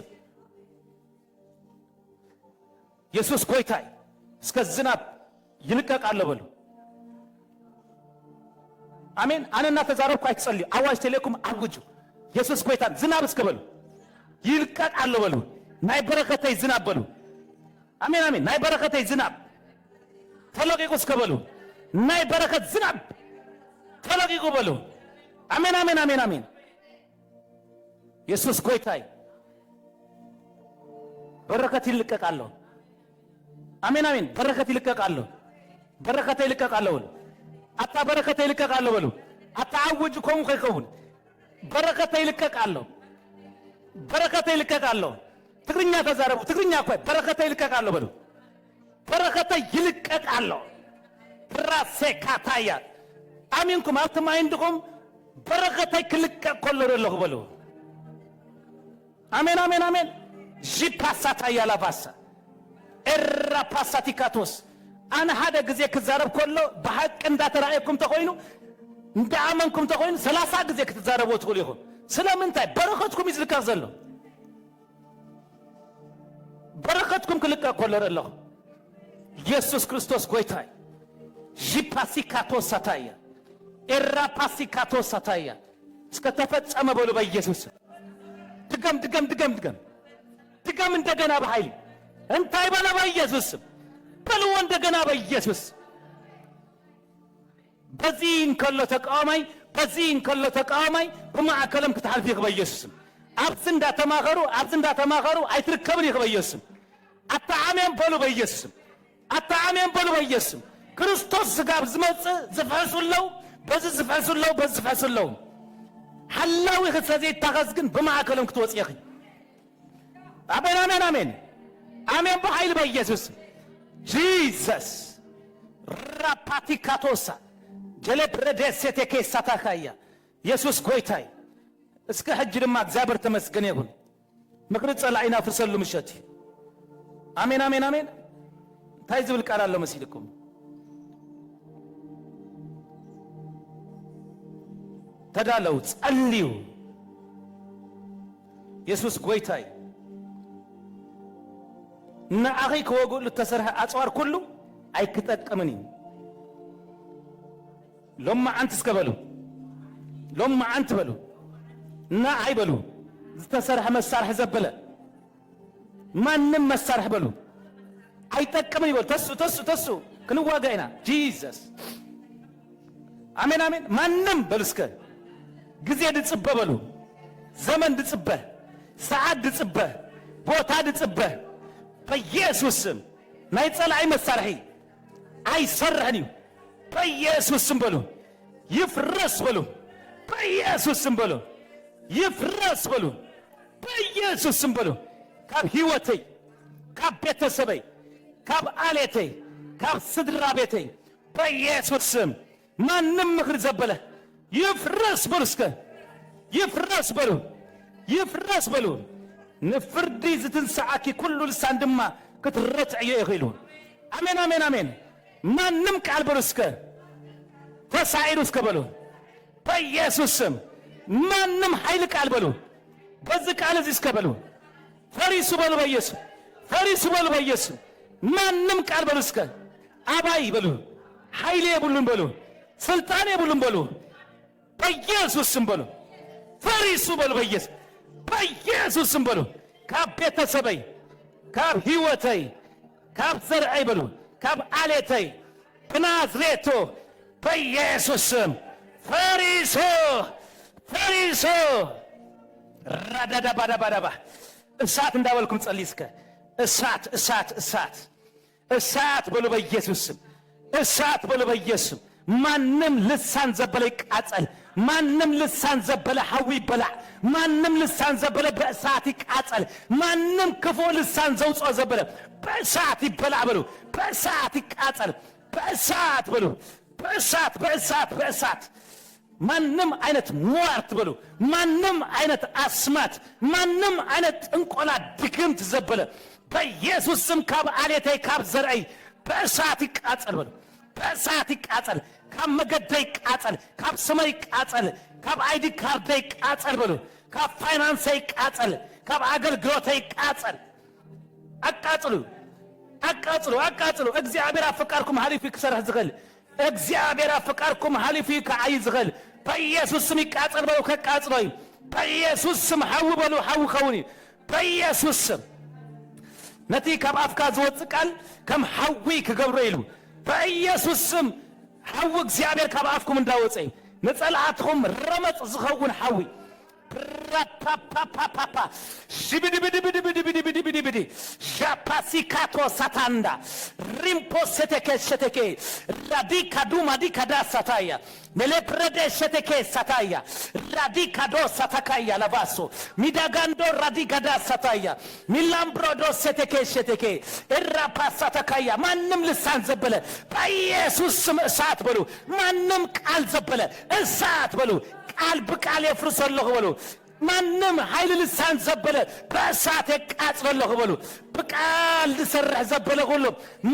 يسوس كويتاي اسك الزناب يلقق على بلو آمين أنا نتزارب كويت صلي أواج تليكم أرجو يسوس كويتاي زناب اسك بلو يلقق على بلو ناي بركتي زناب بلو آمين آمين ناي بركتي زناب تلاقيكم اسك بلو ناي بركة زناب تلاقيكم بلو آمين آمين آمين آمين يسوس كويتاي بركتي يلقق على آمين آمين بركتي يلقق على بركتي يلقق على بلو أتا بركتي يلقق على بلو أتعوجكم خيكون بركتي يلقق على بركتي يلقق على تقرنيا تزاربو تقرنيا كوي بركتي يلقق على بلو بركتي يلقق على براسي كاتايا آمينكم أتما عندكم بركتي كلك كولر الله بلو آمين آمين آمين جي باساتا يالا باسا إرّا باساتي كاتوس أنا هذا جزيك الزارب كله بحق إن دات رأيكم تقولينه إنت عمنكم تقولين ثلاثة جزيك تزاربوا تقوليهم سلام أنت بركتكم يزلك أزلوا بركتكم كلكا كولر الله ኢየሱስ ክርስቶስ ጎይታይ ጂፓሲካቶ ሳታያ ኤራፓሲካቶ ሳታያ እስከ ተፈጸመ በሉ በኢየሱስ ድገም እንደገና በኃይል እንታይ በለ በኢየሱስ በሉ እንደገና በኢየሱስ በዚህን ከሎ ተቃዋማይ በማዕከለም ክትሐልፊ በኢየሱስ አብስ እንዳተማኸሩ አይትርከብን በኢየሱስ አታአሜን በሉ በኢየሱስ አታአሜን በሉ በኢየሱስ ክርስቶስ ጋር ዝፈሱለው በዝፈሱለው ሐላዊ ኸሰዘይ ታኸዝግን በማዕከለም ክትወጽየኺ አሜን በኃይል በኢየሱስ ጂሰስ ራፓቲካቶሳ ጀለፕረደሰቴ ከሳታካያ ኢየሱስ ጎይታይ እስከ ሕጅ ድማ እግዚአብሔር ተመስገን ይሁን ምክር ጸላይና ፍሰሉ ምሸት አሜን ታይዝብል ቃል አለው መስይልኩም ተዳለው ጸልዩ ኢየሱስ ጎይታይ ንአኺ ከወጉሉ ተሰርሐ አጽዋር ኩሉ አይክጠቀምኒ ሎማ አንተ እስከበሉ ሎማ አንተ በሉ እና አይበሉ ዝተሰርሐ መሳርሕ ዘበለ ማንም መሳርሕ በሉ አይጠቀምን ይበሉ ተሱ ክንዋጋይና ጂሰስ አሜን ማንም በሉስከ ጊዜ ድጽበ በሉ ዘመን ድጽበ ሰዓት ድጽበ ቦታ ድጽበ በኢየሱስ ስም ናይ ጸላኢ መሳርሒ አይሰርሕኒ በኢየሱስ ስም በሉ ይፍረስ በሉ በኢየሱስ ስም በሉ ይፍረስ በሉ በኢየሱስ ስም በሉ ካብ ህይወተይ ካብ ቤተሰበይ ካብ አሌተይ ካብ ስድራ ቤተይ በኢየሱስ ስም ማንም ምክር ዘበለ ይፍረስ በሉ እስከ ይፍረስ በሉ ንፍርዲ ዝትንሰዓኪ ኩሉ ልሳን ድማ ክትረትዕዮ ይኽእሉ አሜን ማንም ቃል በሉ እስከ ተሳኢሩ እስከ በሉ በኢየሱስ ስም ማንም ኃይል ቃል በሉ በዚህ ቃል እዚህ እስከ በሉ ፈሪሱ በሉ በኢየሱስ ማንም ቃል በሉ እስከ አባይ በሉ ኃይሌ የቡሉን በሉ ስልጣኔ የቡሉን በሉ በኢየሱስ ስም በሉ ፈሪሱ በሉ በኢየሱስ ስም በሉ ካብ ቤተሰበይ ካብ ህይወተይ ካብ ዘርአይ በሉ ካብ አሌተይ በናዝሬቱ በኢየሱስ ስም ፈሪሶ ራዳዳባዳባዳባ እሳት እንዳወልኩም ጸልይስከ እሳት በሉ በኢየሱስ ስም እሳት በሉ በኢየሱስ ስም ማንም ልሳን ዘበለ ይቃጸል ማንም ልሳን ዘበለ ሐዊ ይበላዕ ማንም ልሳን ዘበለ በእሳት ይቃጸል ማንም ክፉ ልሳን ዘውጾ ዘበለ በእሳት ይበላዕ በሉ በእሳት ይቃጸል በእሳት በሉ በእሳት ማንም አይነት ሟርት በሉ ማንም አይነት አስማት ማንም አይነት ጥንቆላ ድግምት ዘበለ በኢየሱስ ስም ካብ አሌተይ ካብ ዘርአይ በእሳት ይቃጸል በሉ በእሳት ይቃጸል ካብ መገደይ ይቃጸል ካብ ስመይ ይቃጸል ካብ አይዲ ካርደይ ይቃጸል በሉ ካብ ፋይናንሰይ ይቃጸል ካብ አገልግሎተይ ይቃጸል አቃጽሉ እግዚአብሔር አፈቃርኩም ሐሊፍ ይክሰርሕ ዝኽእል እግዚአብሔር አፈቃርኩም ሐሊፍ ይከዓይ ዝኽእል በኢየሱስ ስም ይቃጸል በሉ ከቃጽሎይ በኢየሱስ ስም ሐው በሉ ሐው ኸውኒ በኢየሱስ ስም ነቲ ካብ አፍካ ዝወፅእ ቃል ከም ሐዊ ክገብሮ ኢሉ በኢየሱስ ስም ሐው እግዚአብሔር ካብ አፍኩም እንዳወፀይ ንጸላእትኩም ረመጽ ዝኸውን ሐዊ ራፓፓፓፓ ሽብድብድብድብድብድብድብድብድ ዣፓሲካቶ ሳታንዳ ሪምፖ ሸተኬ ራዲካ ዱማዲካ ዳሳታያ መሌፕረደ ሸተኬ ሳታያ ራዲካ ዶ ሳታካያ ለባሶ ሚዳጋንዶ ራዲጋ ዳሳታያ ሚላምብሮዶ ሸተኬ እራፓሳታካያ ማንም ልሳን ዘበለ በኢየሱስ ስም እሳት በሉ ማንም ቃል ዘበለ እሳት በሉ ቃል በቃል ያፍርሰለሁ በሉ ማንም ኃይል ልሳን ዘበለ በእሳት ያቃጽለሁ በሉ በቃል ልሰርሕ ዘበለ ሁሉ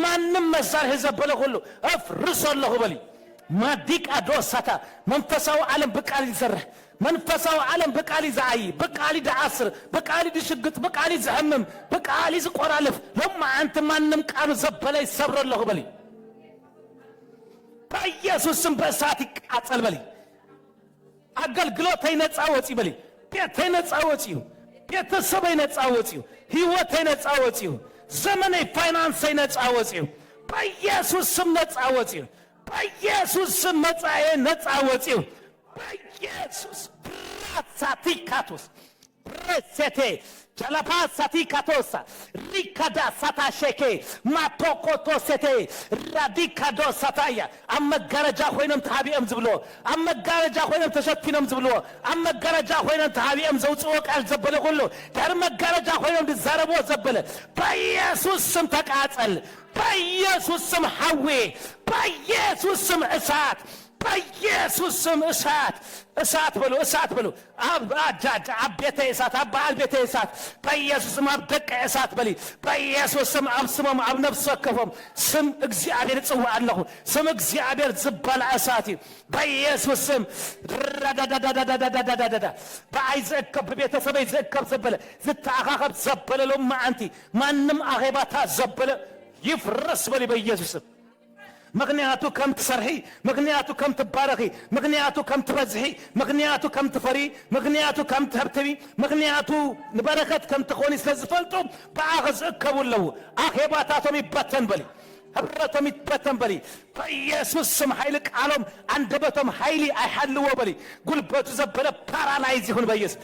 ማንም መሳርሕ ዘበለ ሁሉ አፍርሰለሁ በሉ ማዲቃ ዶሳታ መንፈሳው ዓለም በቃል ይሰርሕ መንፈሳዊ ዓለም በቃሊ ዛይ በቃሊ ዳዓስር በቃሊ ድሽግጥ በቃሊ ዘህምም በቃሊ ዝቆራልፍ ለማ አንተ ማንም ቃሉ ዘበለ ይሰብረለሁ በሊ በኢየሱስም በእሳት ይቃጠል በሊ አገልግሎት ነፃ ወጪ በሊ ቤት ነፃ ወጪ ቤተሰብ ነፃ ወጪ ህይወት ነፃ ወጪ ዘመኔ ፋይናንስ ነፃ ወጪ በኢየሱስም ነፃ ወጪ በኢየሱስም ነፃ ወጪ በኢየሱስ ሳቲካቶስ ፕሬሴቴ ቻላፓሳቲካቶሳ ሪካዳ ሳታሸኬ ማቶኮቶሴቴ ራዲካዶ ሳታያ አመጋረጃ ሆይነም ታቢም ዝብሎ አመጋረጃ ሆይነም ተሸፊነም ዝብሎ አመጋረጃ ሆይነም ታቢም ዘውጽኦ ቃል ዘበለ ሁሉ ዳር መጋረጃ ሆይነም ድዛረቦ ዘበለ በኢየሱስ ስም ተቃጠል በኢየሱስ ስም ሐዌ በኢየሱስ ስም እሳት በኢየሱስ ስም እሳት በሉ አጃጃ አቤተ እሳት አባል ቤተ እሳት በኢየሱስ ስም አብደቀ እሳት በሊ በኢየሱስ ስም አብስመም አብነፍስ ወከፈም ስም እግዚአብሔር ጽዋ አለሁ ስም እግዚአብሔር ዝባል እሳት በኢየሱስ ስም ዳዳዳዳዳዳዳዳዳ በአይዘከብ ቤተሰብ ይዘከብ ዘበለ ዝታኻኸብ ዘበለ ለማ አንቲ ማንም አኼባታ ዘበለ ይፍረስ በሊ በኢየሱስ ስም مغنياتو كم تسرحي مغنياتو كم تبارخي مغنياتو كم تبزحي مغنياتو كم تفري مغنياتو كم تهبتبي مغنياتو نبركت كم تخوني سلزفلتو باغز اكبوا له اخيباتاتو ميبتن بلي هبرتو ميبتن بلي فإيسوس سم حيلك عالم عندبتم حيلي ايحلو بلي قلبتو زبالة بارالايز يهون بيس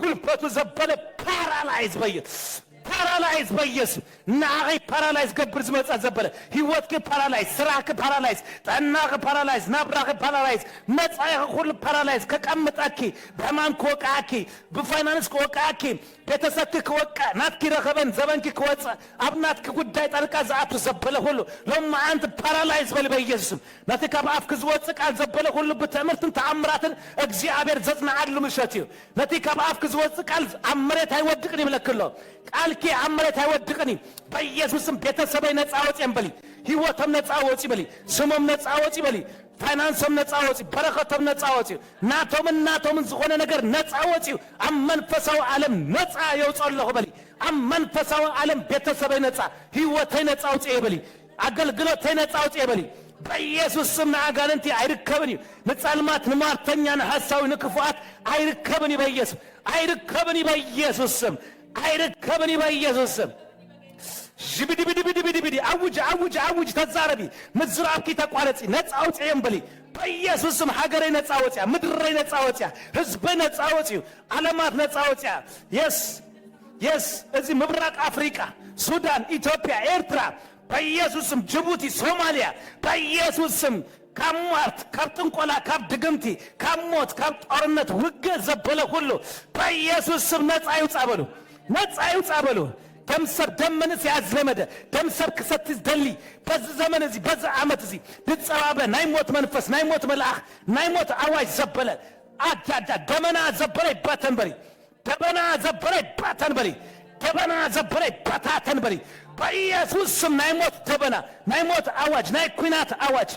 قلبتو زبالة بارالايز بيس paralyze በኢየሱስ ናሪ paralyze ገብር ዝመጻ ዘበለ ህይወትክ paralyze ስራክ paralyze ጠናክ paralyze ናብራክ paralyze መጻይህ ሁሉ paralyze ከቀምጣኪ በማን ኮቃኪ በፋይናንስ ኮቃኪ ቤተሰብክ ኮቃ ናትኪ ረከበን ዘበንክ ኮጻ አብናትክ ጉዳይ ጠልቃ ዛአቱ ዘበለ ሁሉ ለማ አንተ paralyze በል በኢየሱስ ናትካ ባፍክ ዝወጽ ቃል ዘበለ ሁሉ በትምህርትን ተአምራትን እግዚአብሔር ዘጽናዓሉ ምሸትዩ ናትካ ባፍክ ዝወጽ ቃል አመሬት አይወድቅን ይብለክሎ ቃልኪ አመሬት አይወድቅኒ በኢየሱስም ቤተሰበይ ነፃ ወጪ እንበሊ ህይወትም ነፃ ወጪ በሊ ስሙም ነፃ ወጪ በሊ ፋይናንስም ነፃ ወጪ በረከትም ነፃ ወጪ ናቶም ዝሆነ ነገር ነፃ ወጪ አመንፈሳው ዓለም ነፃ ይውጣለሁ በሊ አመንፈሳው ዓለም ቤተሰበይ ነፃ ህይወተይ ነፃ ወጪ በሊ አገልግሎተይ ነፃ ወጪ በሊ በኢየሱስ ስም አጋንንት አይርከብኒ ንጻልማት ንማርተኛን ሐሳዊ ንክፉአት አይርከብኒ በኢየሱስ አይርከብኒ በኢየሱስ ስም አይርከብኒ በኢየሱስ ስም ጅብድብድብድብድብድ አውጅ ተዛረቢ ምዝራብኪ ተቋረጺ ነፃ አውጪም በሊ በኢየሱስ ስም ሀገሬ ነፃ አውጪ ምድሬ ነፃ አውጪ ህዝብ ነፃ አውጪ ዓለማት ነፃ አውጪ የስ እዚህ ምብራቅ አፍሪካ ሱዳን ኢትዮጵያ ኤርትራ በኢየሱስ ስም ጅቡቲ ሶማሊያ በኢየሱስ ስም ካሟርት ካብጥንቆላ ካብድግምቲ ካሞት ካብጦርነት ውገ ዘበለ ሁሉ በኢየሱስ ስም ነፃ ይውጣ በሉ ደምሰብ ደመንስ ያዝለመደ ደምሰብ ክሰት ደሊ በዚ ዘመን እዚ በዚ ዓመት እዚ ድጸባበ ናይሞት መንፈስ ናይሞት መልአክ ናይሞት አዋጅ ዘበለ አጃጃ ደመና ዘበለ ይባተን በሊ በኢየሱስ ስም ናይሞት ደበና ናይሞት አዋጅ ናይ ኩናት አዋጅ